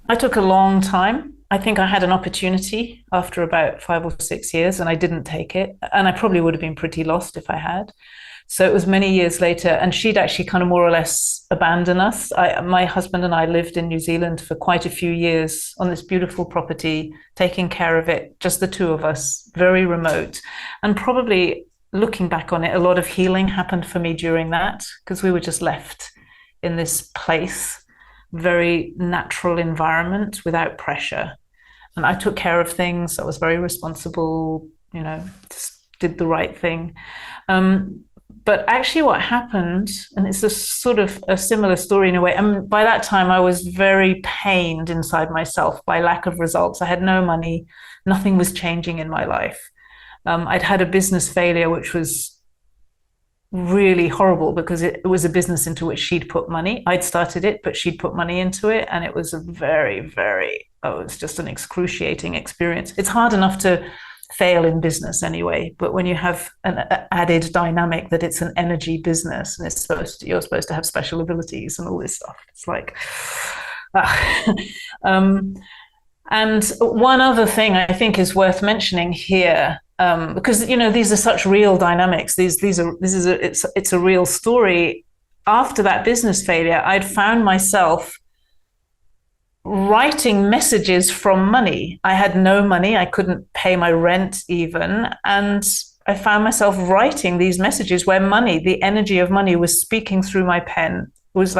I took a long time. I think I had an opportunity after about 5 or 6 years, and I didn't take it. And I probably would have been pretty lost if I had. So it was many years later, and she'd actually kind of more or less abandoned us. My husband and I lived in New Zealand for quite a few years on this beautiful property, taking care of it, just the two of us, very remote. And probably looking back on it, a lot of healing happened for me during that, because we were just left in this place, very natural environment without pressure. And I took care of things. I was very responsible, just did the right thing. But actually what happened, and it's a sort of a similar story in a way, and by that time I was very pained inside myself by lack of results. I had no money, nothing was changing in my life. I'd had a business failure, which was really horrible because it was a business into which she'd put money. I'd started it, but she'd put money into it. And it was a very, very, it's just an excruciating experience. It's hard enough to fail in business anyway, but when you have an added dynamic that it's an energy business and you're supposed to have special abilities and all this stuff, it's like and one other thing I think is worth mentioning here, because these are such real dynamics, it's a real story. After that business failure, I'd found myself writing messages from money. I had no money. I couldn't pay my rent even. And I found myself writing these messages where money, the energy of money, was speaking through my pen. It was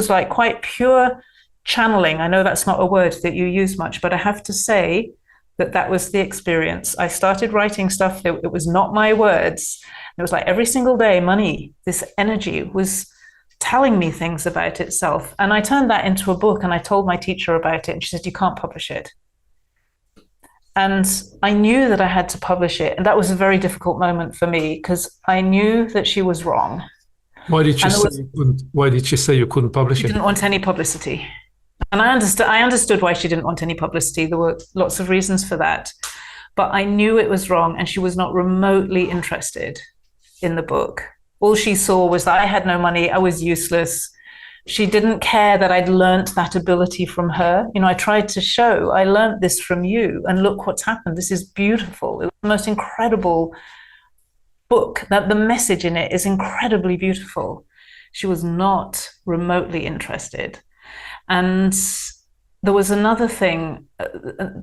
like quite pure channeling. I know that's not a word that you use much, but I have to say that was the experience. I started writing stuff. It was not my words. It was like every single day, money, this energy was telling me things about itself. And I turned that into a book, and I told my teacher about it, and she said, you can't publish it. And I knew that I had to publish it. And that was a very difficult moment for me, because I knew that she was wrong. Why did she say you couldn't publish it? She didn't want any publicity. And I understood why she didn't want any publicity. There were lots of reasons for that. But I knew it was wrong, and she was not remotely interested in the book. All she saw was that I had no money, I was useless. She didn't care that I'd learnt that ability from her. I tried to show, I learnt this from you, and look what's happened. This is beautiful. It was the most incredible book. That the message in it is incredibly beautiful. She was not remotely interested. And there was another thing.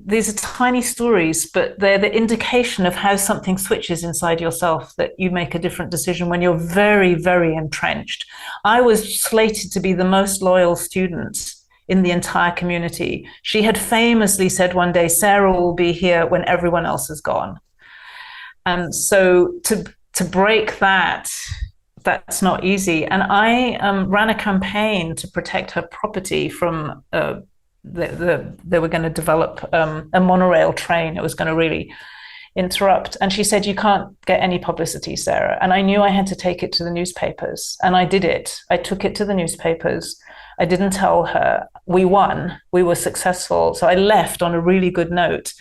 These are tiny stories, but they're the indication of how something switches inside yourself, that you make a different decision when you're very, very entrenched. I was slated to be the most loyal student in the entire community. She had famously said one day, Sarah will be here when everyone else is gone. And so to break that, that's not easy. And I ran a campaign to protect her property from they were going to develop a monorail train. It was going to really interrupt. And she said, you can't get any publicity, Sarah. And I knew I had to take it to the newspapers. And I did it. I took it to the newspapers. I didn't tell her. We won. We were successful. So I left on a really good note.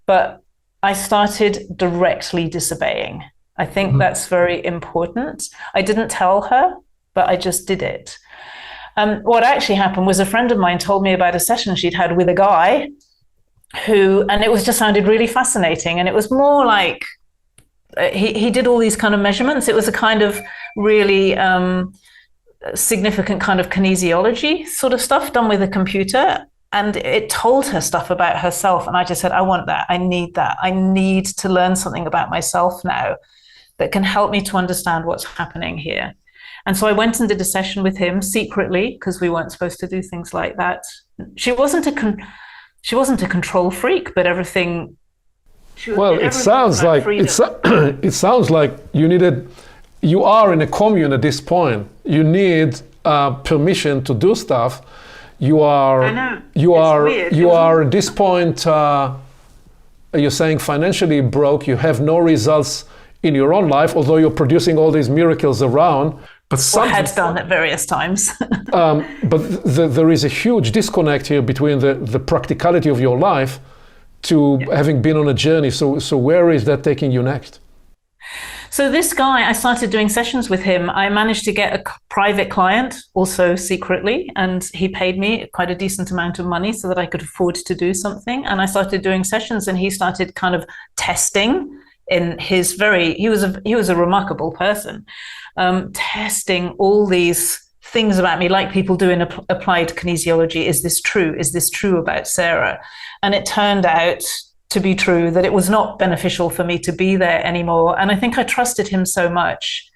But I started directly disobeying. I think that's very important. I didn't tell her, but I just did it. What actually happened was a friend of mine told me about a session she'd had with a guy and it was just sounded really fascinating. And it was more like he did all these kind of measurements. It was a kind of really significant kind of kinesiology sort of stuff done with a computer. And it told her stuff about herself. And I just said, I want that. I need that. I need to learn something about myself now that can help me to understand what's happening here. And so I went and did a session with him secretly, because we weren't supposed to do things like that. She wasn't a control freak, but everything. It sounds like it sounds like you are in a commune at this point. You need permission to do stuff. You are at this point. You're saying financially broke. You have no results in your own life, although you're producing all these miracles around. But had done at various times. But there is a huge disconnect here between the practicality of your life to having been on a journey. So where is that taking you next? So this guy, I started doing sessions with him. I managed to get a private client, also secretly, and he paid me quite a decent amount of money so that I could afford to do something. And I started doing sessions, and he started kind of testing in his he was a remarkable person, testing all these things about me, like people do in applied kinesiology. Is this true? Is this true about Sarah? And it turned out to be true that it was not beneficial for me to be there anymore. And I think I trusted him so much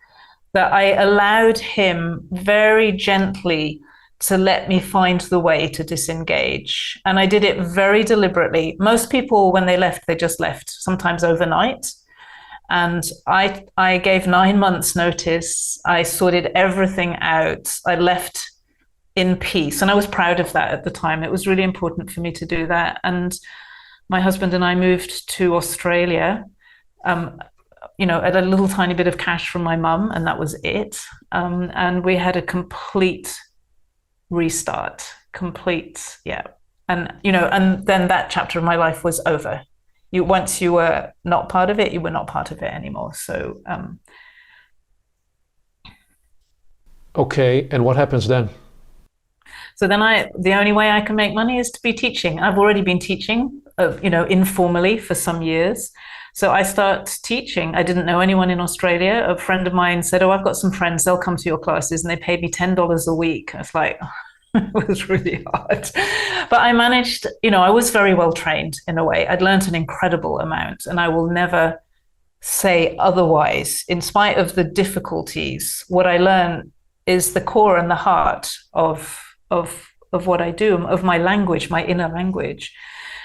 that I allowed him very gently to let me find the way to disengage. And I did it very deliberately. Most people, when they left, they just left, sometimes overnight. And I gave 9 months notice. I sorted everything out. I left in peace. And I was proud of that at the time. It was really important for me to do that. And my husband and I moved to Australia, at a little tiny bit of cash from my mum, and that was it. And we had a complete restart, And, and then that chapter of my life was over. Once you were not part of it, you were not part of it anymore. So, okay. And what happens then? So then the only way I can make money is to be teaching. I've already been teaching, informally for some years. So I start teaching. I didn't know anyone in Australia. A friend of mine said, I've got some friends, they'll come to your classes, and they paid me $10 a week. I was like, it was really hard. But I managed, I was very well trained in a way. I'd learned an incredible amount, and I will never say otherwise. In spite of the difficulties, what I learned is the core and the heart of what I do, of my language, my inner language.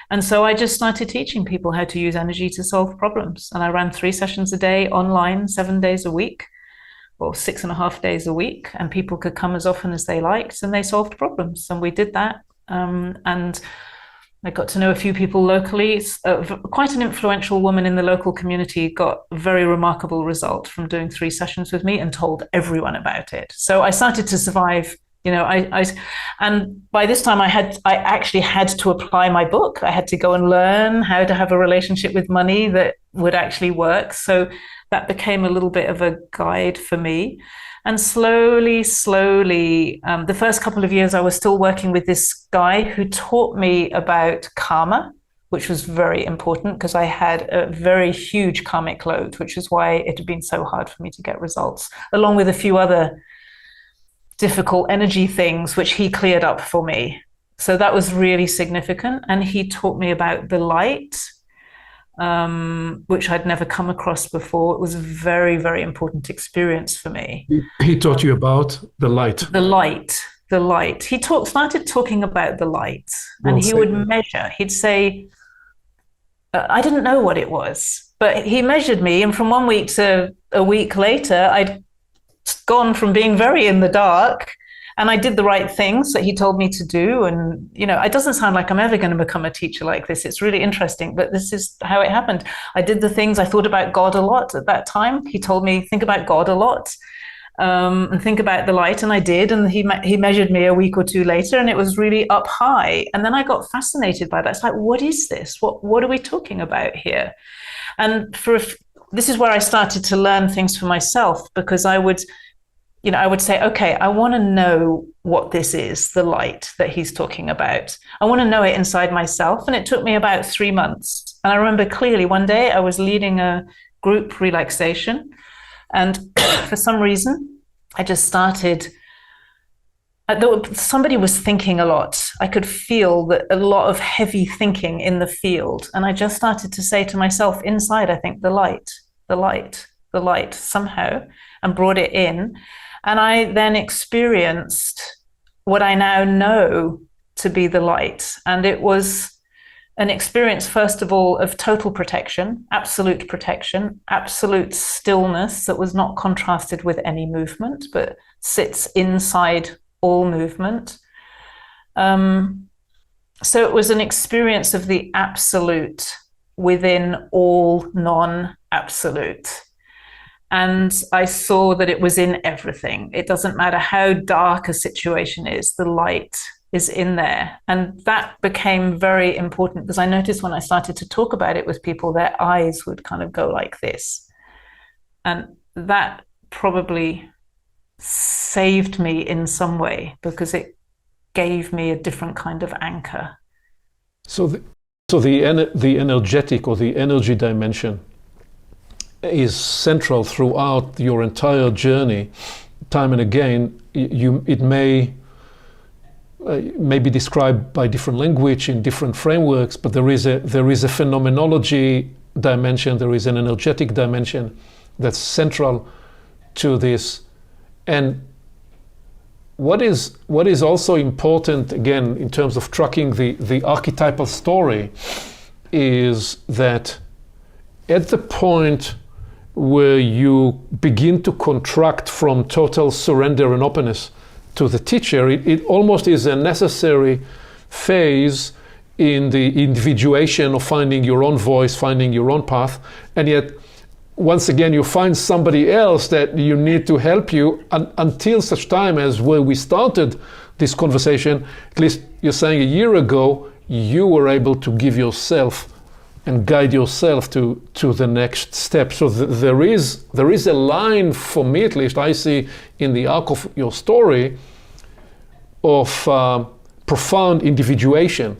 And so I just started teaching people how to use energy to solve problems. And I ran 3 sessions a day online, 7 days a week, or 6.5 days a week. And people could come as often as they liked, and they solved problems. And we did that. And I got to know a few people locally. Quite an influential woman in the local community got a very remarkable result from doing 3 sessions with me and told everyone about it. So I started to survive. And by this time I actually had to apply my book. I had to go and learn how to have a relationship with money that would actually work. So that became a little bit of a guide for me. And slowly, the first couple of years I was still working with this guy who taught me about karma, which was very important because I had a very huge karmic load, which is why it had been so hard for me to get results, along with a few other difficult energy things, which he cleared up for me. So that was really significant. And he taught me about the light, which I'd never come across before. It was a very, very important experience for me. He taught you about the light. The light, the light. He started talking about the light, and Well, he would measure. He'd say, I didn't know what it was, but he measured me, and from 1 week to a week later, I'd gone from being very in the dark, and I did the right things that he told me to do. And, it doesn't sound like I'm ever going to become a teacher like this. It's really interesting, but this is how it happened. I did the things. I thought about God a lot at that time. He told me, think about God a lot, and think about the light. And I did. And he measured me a week or two later, and it was really up high. And then I got fascinated by that. It's like, what is this? What are we talking about here? And this is where I started to learn things for myself, because I would say, okay, I want to know what this is, the light that he's talking about. I want to know it inside myself. And it took me about 3 months. And I remember clearly one day I was leading a group relaxation. And for some reason, I just started, somebody was thinking a lot. I could feel that a lot of heavy thinking in the field. And I just started to say to myself inside, I think the light somehow, and brought it in. And I then experienced what I now know to be the light. And it was an experience, first of all, of total protection, absolute stillness that was not contrasted with any movement, but sits inside all movement. So it was an experience of the absolute within all non-absolute. And I saw that it was in everything. It doesn't matter how dark a situation is, the light is in there. And that became very important, because I noticed when I started to talk about it with people, their eyes would kind of go like this. And that probably saved me in some way, because it gave me a different kind of anchor. So the energetic or the energy dimension is central throughout your entire journey. Time and again, it may be described by different language in different frameworks, but there is a phenomenology dimension, there is an energetic dimension that's central to this. And what is also important, again, in terms of tracking the archetypal story, is that at the point where you begin to contract from total surrender and openness to the teacher, it almost is a necessary phase in the individuation of finding your own voice, finding your own path. And yet, once again, you find somebody else that you need to help you until such time as where we started this conversation, at least you're saying a year ago, you were able to give yourself and guide yourself to the next step. So there is a line, for me at least, I see in the arc of your story, of profound individuation.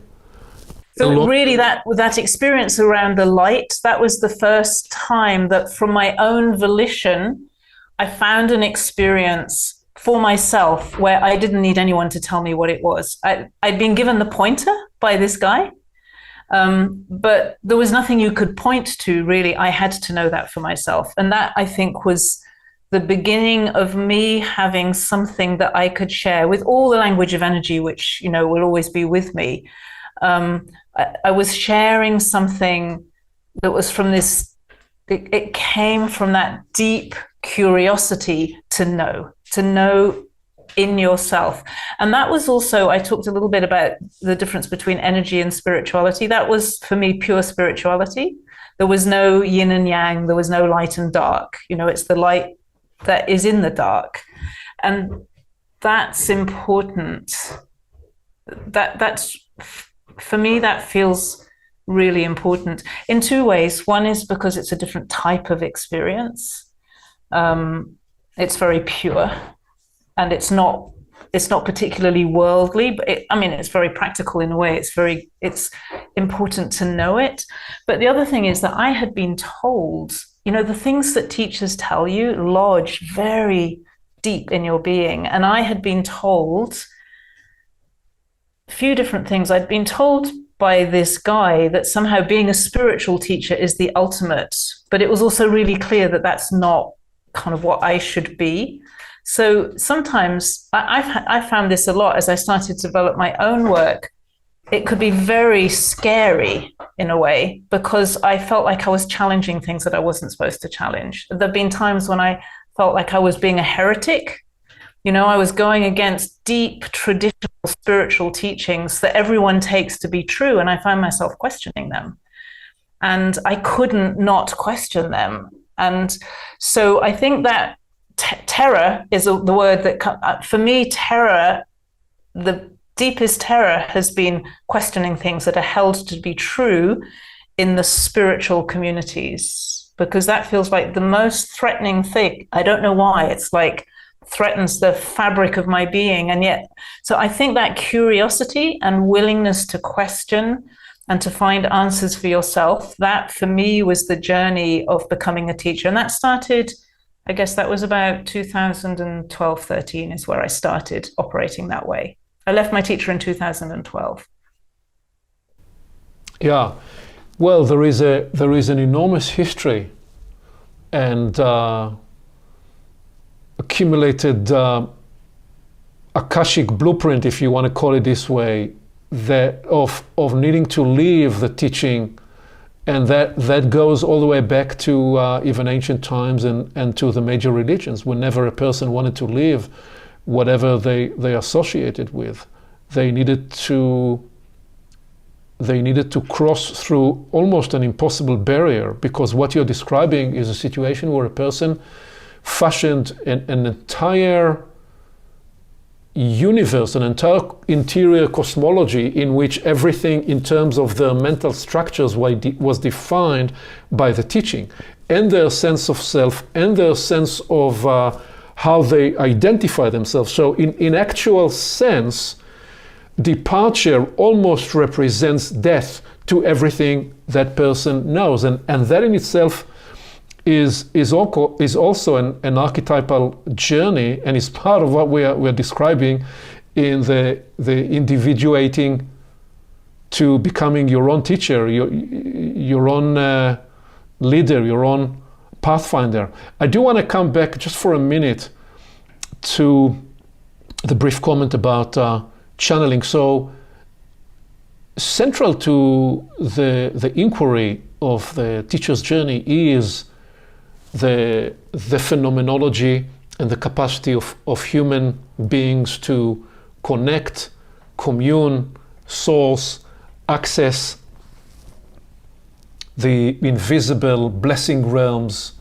So really that experience around the light, that was the first time that from my own volition, I found an experience for myself where I didn't need anyone to tell me what it was. I'd been given the pointer by this guy. But there was nothing you could point to, really. I had to know that for myself. And that, I think, was the beginning of me having something that I could share with all the language of energy, which, will always be with me. I was sharing something that was from this, it came from that deep curiosity to know in yourself. And that was also, I talked a little bit about the difference between energy and spirituality. That was, for me, pure spirituality. There was no yin and yang, there was no light and dark. It's the light that is in the dark. And that's important. That's, for me, that feels really important in two ways. One is because it's a different type of experience. It's very pure. And it's not particularly worldly, but it's very practical in a way. It's important to know it. But the other thing is that I had been told, the things that teachers tell you lodge very deep in your being. And I had been told a few different things. I'd been told by this guy that somehow being a spiritual teacher is the ultimate, but it was also really clear that that's not kind of what I should be. So sometimes I've found this a lot as I started to develop my own work. It could be very scary in a way because I felt like I was challenging things that I wasn't supposed to challenge. There have been times when I felt like I was being a heretic. I was going against deep traditional spiritual teachings that everyone takes to be true, and I found myself questioning them. And I couldn't not question them. And so I think that terror is the word that, for me, terror, the deepest terror has been questioning things that are held to be true in the spiritual communities, because that feels like the most threatening thing. I don't know why. It's like threatens the fabric of my being. And yet, so I think that curiosity and willingness to question and to find answers for yourself, that for me was the journey of becoming a teacher. And that started, I guess that was about 2012, 13 is where I started operating that way. I left my teacher in 2012. Yeah, well, there is an enormous history and accumulated Akashic blueprint, if you want to call it this way, that of needing to leave the teaching, and that goes all the way back to even ancient times and to the major religions. Whenever a person wanted to leave whatever they associated with, they needed to cross through almost an impossible barrier, because what you're describing is a situation where a person fashioned an entire universe, an entire interior cosmology in which everything in terms of their mental structures was defined by the teaching, and their sense of self, and their sense of how they identify themselves. So in actual sense, departure almost represents death to everything that person knows, and that in itself is also an archetypal journey, and is part of what we're describing in the individuating to becoming your own teacher, your own leader, your own pathfinder. I do want to come back just for a minute to the brief comment about channeling. So central to the inquiry of the teacher's journey is the phenomenology and the capacity of human beings to connect, commune, source, access the invisible blessing realms,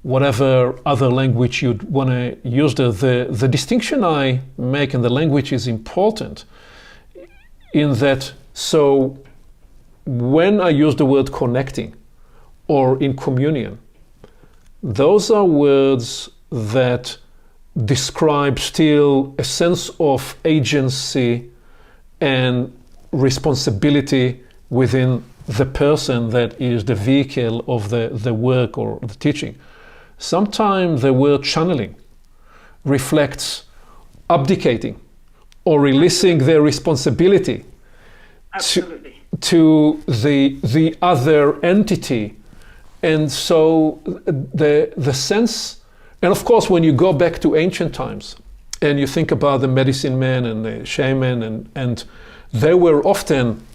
whatever other language you'd want to use. The distinction I make in the language is important in that, so when I use the word connecting or in communion, those are words that describe still a sense of agency and responsibility within the person that is the vehicle of the work or the teaching. Sometimes the word channeling reflects abdicating or releasing their responsibility to the other entity. And so the sense, and of course when you go back to ancient times and you think about the medicine men and the shaman, and they were often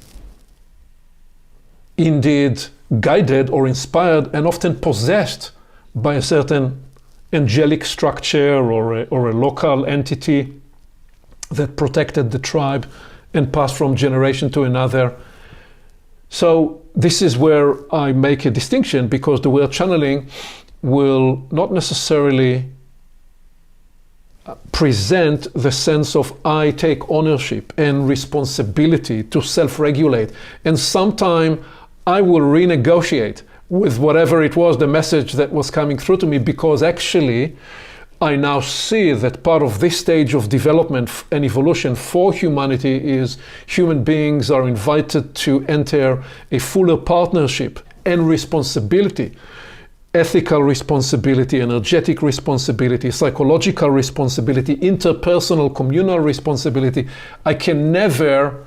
indeed guided or inspired and often possessed by a certain angelic structure or a local entity that protected the tribe and passed from generation to another. So this is where I make a distinction, because the word channeling will not necessarily present the sense of I take ownership and responsibility to self-regulate, and sometime I will renegotiate with whatever it was, the message that was coming through to me, because actually I now see that part of this stage of development and evolution for humanity is human beings are invited to enter a fuller partnership and responsibility, ethical responsibility, energetic responsibility, psychological responsibility, interpersonal, communal responsibility. I can never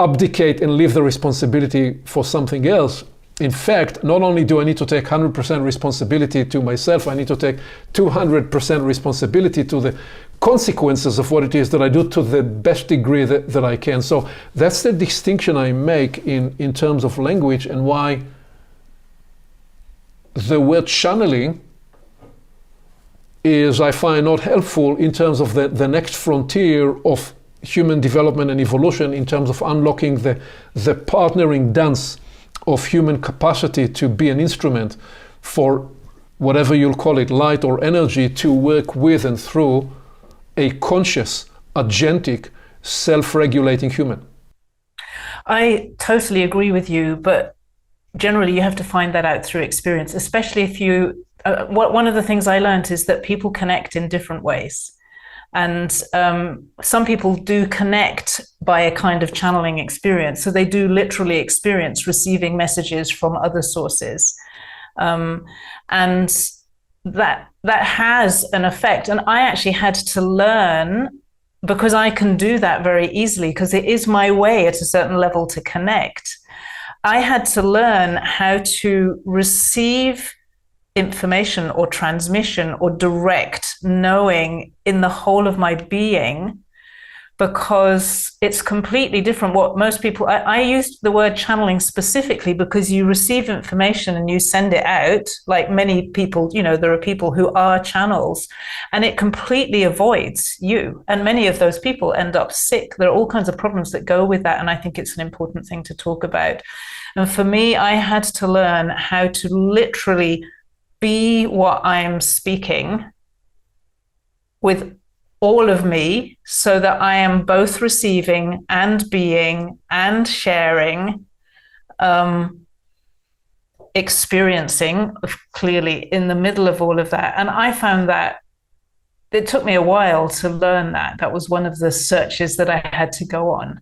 abdicate and leave the responsibility for something else, In fact, not only do I need to take 100% responsibility to myself, I need to take 200% responsibility to the consequences of what it is that I do to the best degree that I can. So that's the distinction I make in terms of language, and why the word channeling is, I find, not helpful in terms of the next frontier of human development and evolution, in terms of unlocking the partnering dance of human capacity to be an instrument for whatever you'll call it, light or energy, to work with and through a conscious, agentic, self-regulating human. I totally agree with you, but generally you have to find that out through experience, especially if you, one of the things I learned is that people connect in different ways. And some people do connect by a kind of channeling experience. So they do literally experience receiving messages from other sources. And that has an effect. And I actually had to learn, because I can do that very easily, because it is my way at a certain level to connect. I had to learn how to receive information or transmission or direct knowing in the whole of my being, because it's completely different. What most people, I used the word channeling specifically because you receive information and you send it out, like many people, you know, there are people who are channels, and it completely avoids you. And many of those people end up sick. There are all kinds of problems that go with that. And I think it's an important thing to talk about. And for me, I had to learn how to literally be what I'm speaking with all of me, so that I am both receiving and being and sharing, experiencing clearly in the middle of all of that. And I found that it took me a while to learn that. That was one of the searches that I had to go on,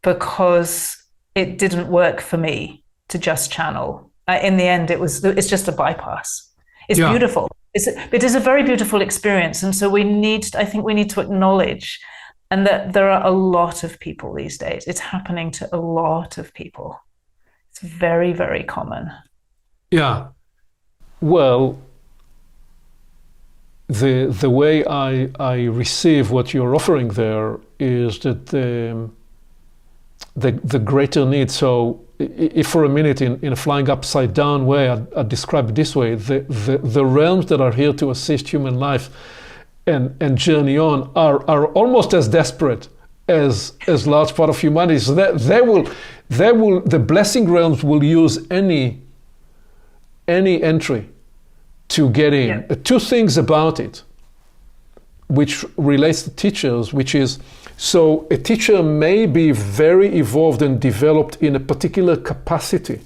because it didn't work for me to just channel. In the end, it's just a bypass. It's beautiful. It is a very beautiful experience. And so I think we need to acknowledge, and that there are a lot of people these days. It's happening to a lot of people. It's very, very common. Yeah. Well, the way I receive what you're offering there is that the greater need. So if for a minute in a flying upside down way, I'd describe it this way: the realms that are here to assist human life and journey on are almost as desperate as large part of humanity. So that the blessing realms will use any entry to get in. Yeah. Two things about it, which relates to teachers, which is, so a teacher may be very evolved and developed in a particular capacity,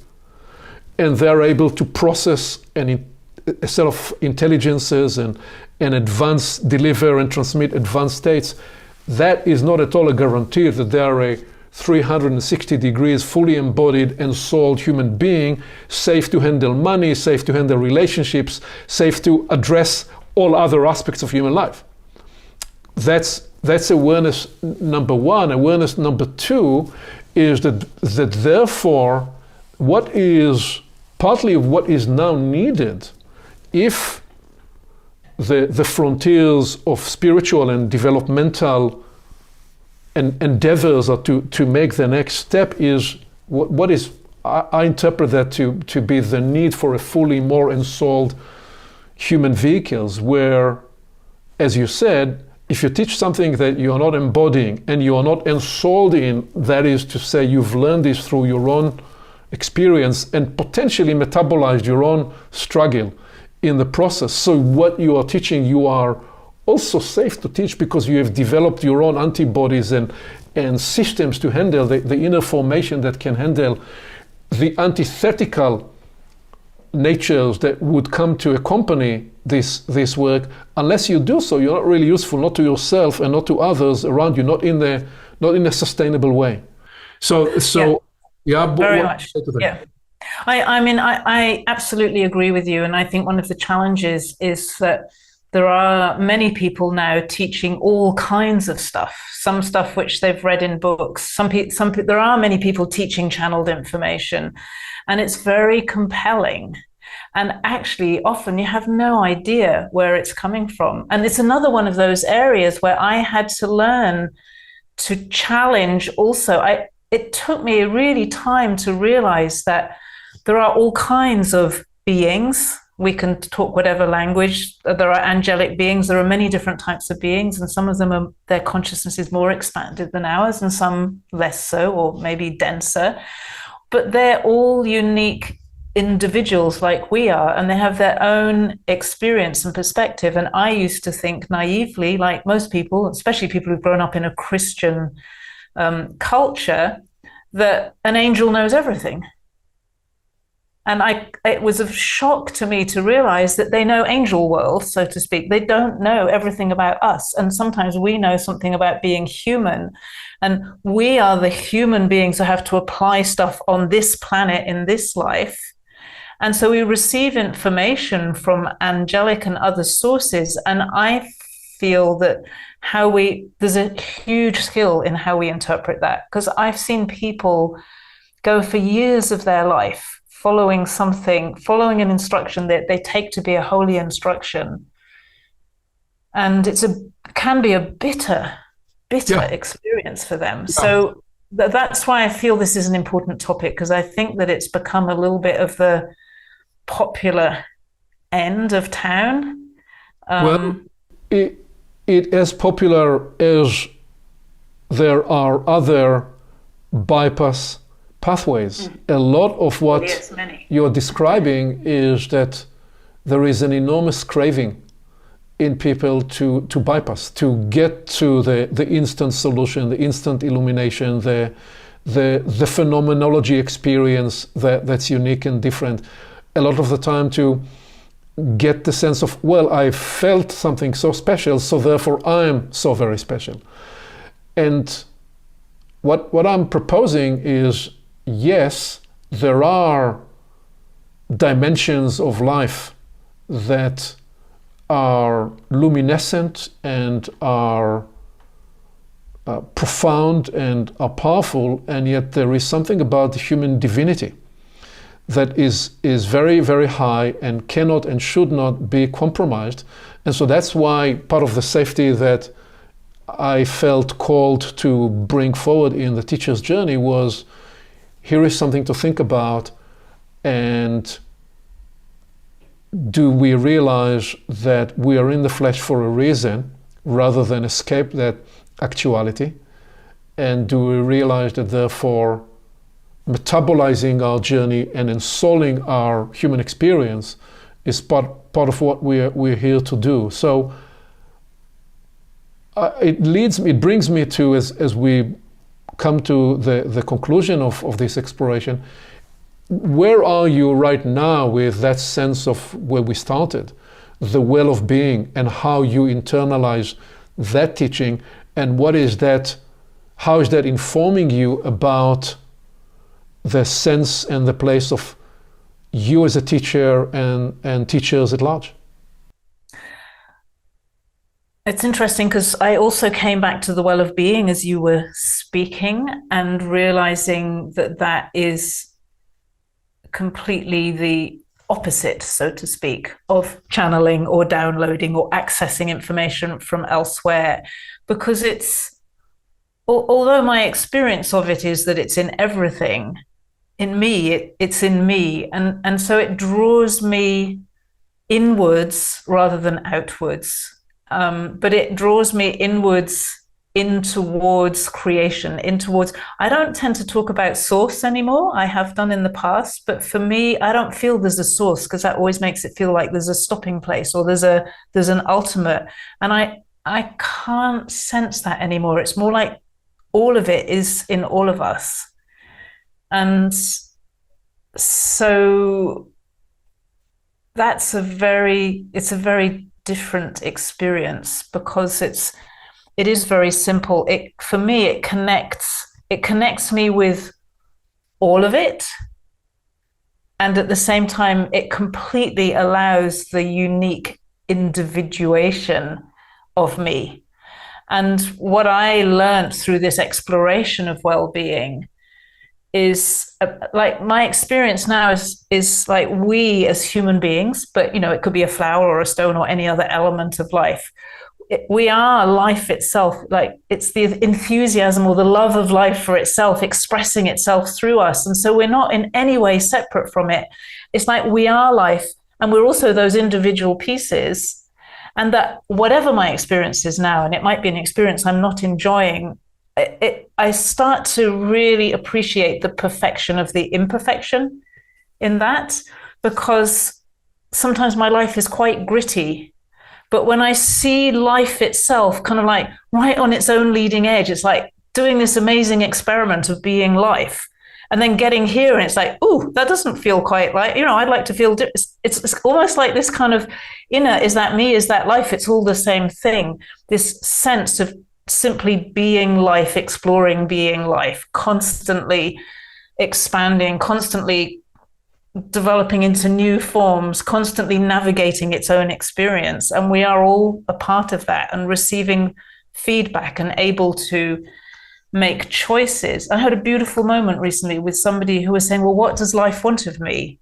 and they're able to process a set of intelligences and deliver and transmit advanced states. That is not at all a guarantee that they are a 360 degrees fully embodied and souled human being, safe to handle money, safe to handle relationships, safe to address all other aspects of human life. That's awareness number one. Awareness number two is that therefore, what is partly of what is now needed, if the frontiers of spiritual and developmental endeavors are to make the next step, is what is, I interpret that to be the need for a fully more ensouled human vehicles, where, as you said, if you teach something that you are not embodying and you are not ensouled in, that is to say, you've learned this through your own experience and potentially metabolized your own struggle in the process. So what you are teaching, you are also safe to teach, because you have developed your own antibodies and systems to handle the inner formation that can handle the antithetical natures that would come to accompany this work. Unless you do so, you're not really useful, not to yourself and not to others around you, not in a sustainable way. So very much. Yeah. I mean, I absolutely agree with you. And I think one of the challenges is that There are many people now teaching all kinds of stuff, some stuff which they've read in books. There are many people teaching channeled information, and it's very compelling. And actually, often you have no idea where it's coming from. And it's another one of those areas where I had to learn to challenge also. It took me really time to realize that there are all kinds of beings. We can talk whatever language. There are angelic beings. There are many different types of beings, and some of them their consciousness is more expanded than ours, and some less so, or maybe denser. But they're all unique individuals like we are, and they have their own experience and perspective. And I used to think naively, like most people, especially people who've grown up in a Christian culture, that an angel knows everything. And it was a shock to me to realize that they know angel world, so to speak. They don't know everything about us. And sometimes we know something about being human. And we are the human beings who have to apply stuff on this planet in this life. And so we receive information from angelic and other sources. And I feel that there's a huge skill in how we interpret that. Because I've seen people go for years of their life following an instruction that they take to be a holy instruction. And it can be a bitter experience for them. Yeah. So that's why I feel this is an important topic, because I think that it's become a little bit of the popular end of town. Well, it as popular as there are other bypass pathways. A lot of what you're describing is that there is an enormous craving in people to bypass, to get to the instant solution, the instant illumination, the phenomenology experience that's unique and different. A lot of the time to get the sense of, well, I felt something so special, so therefore I'm so very special. And what I'm proposing is, yes, there are dimensions of life that are luminescent and are profound and are powerful, and yet there is something about the human divinity that is very, very high and cannot and should not be compromised. And so that's why part of the safety that I felt called to bring forward in the teacher's journey was, here is something to think about, and do we realize that we are in the flesh for a reason rather than escape that actuality? And do we realize that therefore metabolizing our journey and ensouling our human experience is part of what we're here to do? So it brings me to, as we come to the conclusion of this exploration, where are you right now with that sense of where we started, the well of being, and how you internalize that teaching, and how is that informing you about the sense and the place of you as a teacher and teachers at large? It's interesting because I also came back to the well of being as you were speaking, and realizing that is completely the opposite, so to speak, of channeling or downloading or accessing information from elsewhere. Because although my experience of it is that it's in everything, in me, it's in me. And so it draws me inwards rather than outwards. But it draws me inwards, in towards creation, I don't tend to talk about source anymore. I have done in the past, but for me, I don't feel there's a source, because that always makes it feel like there's a stopping place or there's an ultimate. And I can't sense that anymore. It's more like all of it is in all of us. And so it's a very different experience, because it is very simple. For me, it connects me with all of it, and at the same time it completely allows the unique individuation of me. And what I learned through this exploration of well-being is like my experience now is like we as human beings, but it could be a flower or a stone or any other element of life. We are life itself. Like it's the enthusiasm or the love of life for itself expressing itself through us. And so we're not in any way separate from it. It's like we are life, and we're also those individual pieces. And that whatever my experience is now, and it might be an experience I'm not enjoying, I start to really appreciate the perfection of the imperfection in that, because sometimes my life is quite gritty. But when I see life itself kind of like right on its own leading edge, it's like doing this amazing experiment of being life. And then getting here, and it's like, ooh, that doesn't feel quite like, I'd like to feel, it's almost like this kind of inner, is that me, is that life? It's all the same thing. This sense of simply being life, exploring being life, constantly expanding, constantly developing into new forms, constantly navigating its own experience. And we are all a part of that, and receiving feedback and able to make choices. I had a beautiful moment recently with somebody who was saying, well, what does life want of me?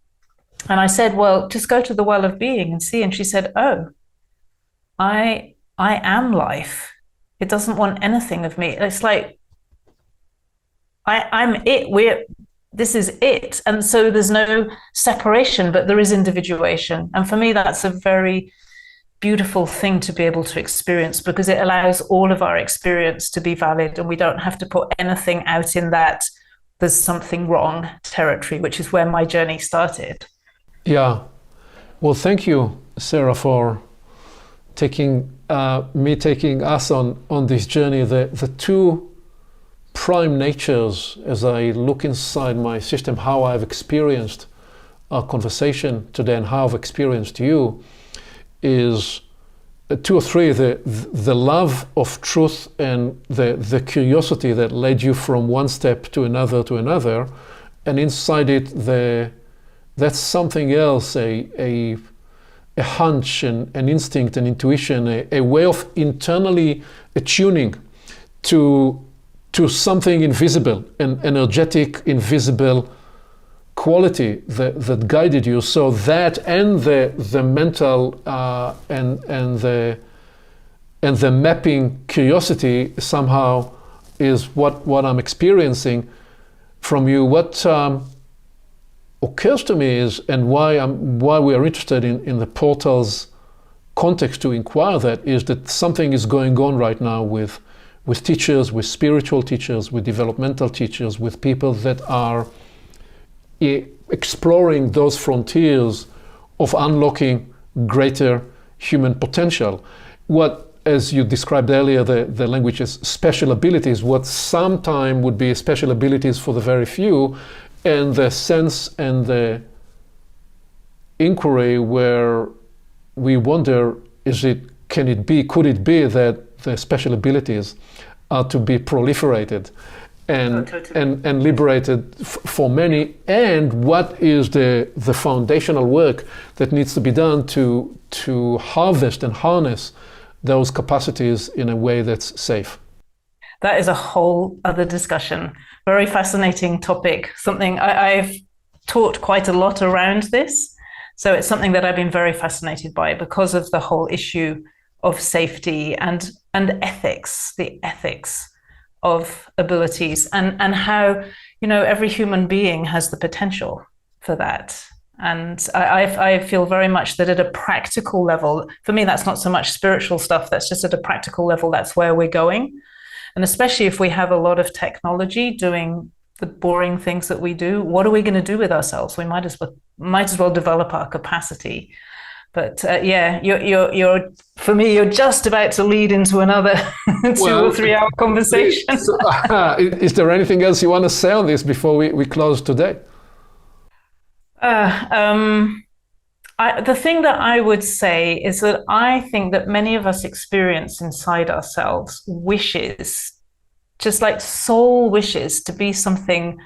And I said, well, just go to the well of being and see. And she said, oh, I am life. It doesn't want anything of me. It's like, I'm it. This is it. And so there's no separation, but there is individuation. And for me, that's a very beautiful thing to be able to experience, because it allows all of our experience to be valid, and we don't have to put anything out in that there's something wrong territory, which is where my journey started. Yeah. Well, thank you, Sarah, for taking us on this journey. The two prime natures, as I look inside my system, how I've experienced our conversation today and how I've experienced you, is two or three: the love of truth and the curiosity that led you from one step to another, and inside it that's something else, a hunch, an instinct, an intuition, a way of internally attuning to something invisible, an energetic, invisible quality that guided you. So that and the mental and the mapping curiosity somehow is what I'm experiencing from you. What occurs to me is, and why we are interested in the portal's context to inquire that, is that something is going on right now with teachers, with spiritual teachers, with developmental teachers, with people that are exploring those frontiers of unlocking greater human potential. What, as you described earlier, the language is special abilities, what sometime would be special abilities for the very few, and the sense and the inquiry where we wonder, could it be that the special abilities are to be proliferated and liberated for many, and what is the foundational work that needs to be done to harvest and harness those capacities in a way that's safe? That is a whole other discussion. Very fascinating topic, something I've taught quite a lot around this. So it's something that I've been very fascinated by, because of the whole issue of safety and ethics, the ethics of abilities, and how, every human being has the potential for that. And I feel very much that at a practical level, for me, that's not so much spiritual stuff, that's just at a practical level, that's where we're going. And especially if we have a lot of technology doing the boring things that we do, what are we going to do with ourselves? We might as well develop our capacity. But you're for me, you're just about to lead into another 2 or 3 hour conversation. Is there anything else you want to say on this before we close today? The thing that I would say is that I think that many of us experience inside ourselves wishes, just like soul wishes, to be something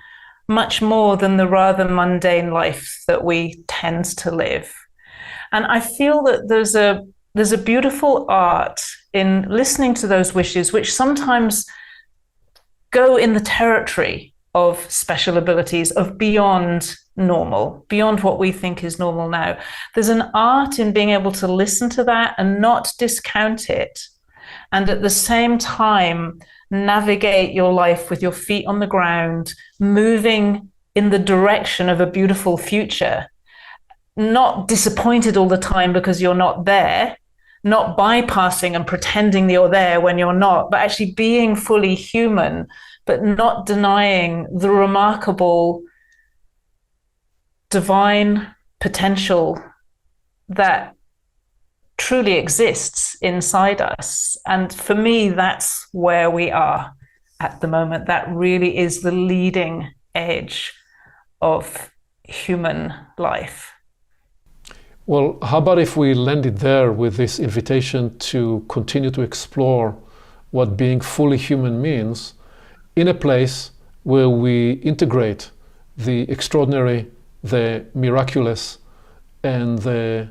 much more than the rather mundane life that we tend to live. And I feel that there's a there's a beautiful art in listening to those wishes, which sometimes go in the territory of special abilities, of beyond normal, beyond what we think is normal now. There's an art in being able to listen to that and not discount it, and at the same time navigate your life with your feet on the ground, moving in the direction of a beautiful future, not disappointed all the time because you're not there, not bypassing and pretending you're there when you're not, but actually being fully human, but not denying the remarkable divine potential that truly exists inside us. And for me, that's where we are at the moment. That really is the leading edge of human life. Well, how about if we landed there with this invitation to continue to explore what being fully human means in a place where we integrate the extraordinary, the miraculous, and the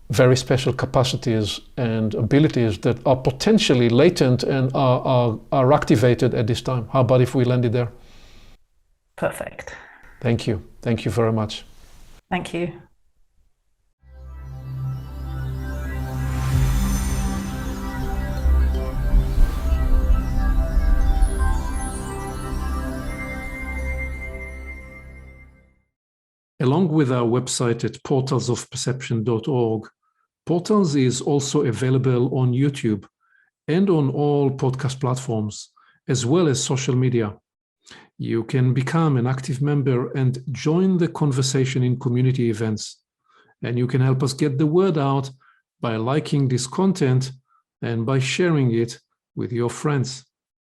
very special capacities and abilities that are potentially latent and are activated at this time. How about if we landed there? Perfect. Thank you. Thank you very much. Thank you. Along with our website at portalsofperception.org, Portals is also available on YouTube and on all podcast platforms, as well as social media. You can become an active member and join the conversation in community events. And you can help us get the word out by liking this content and by sharing it with your friends.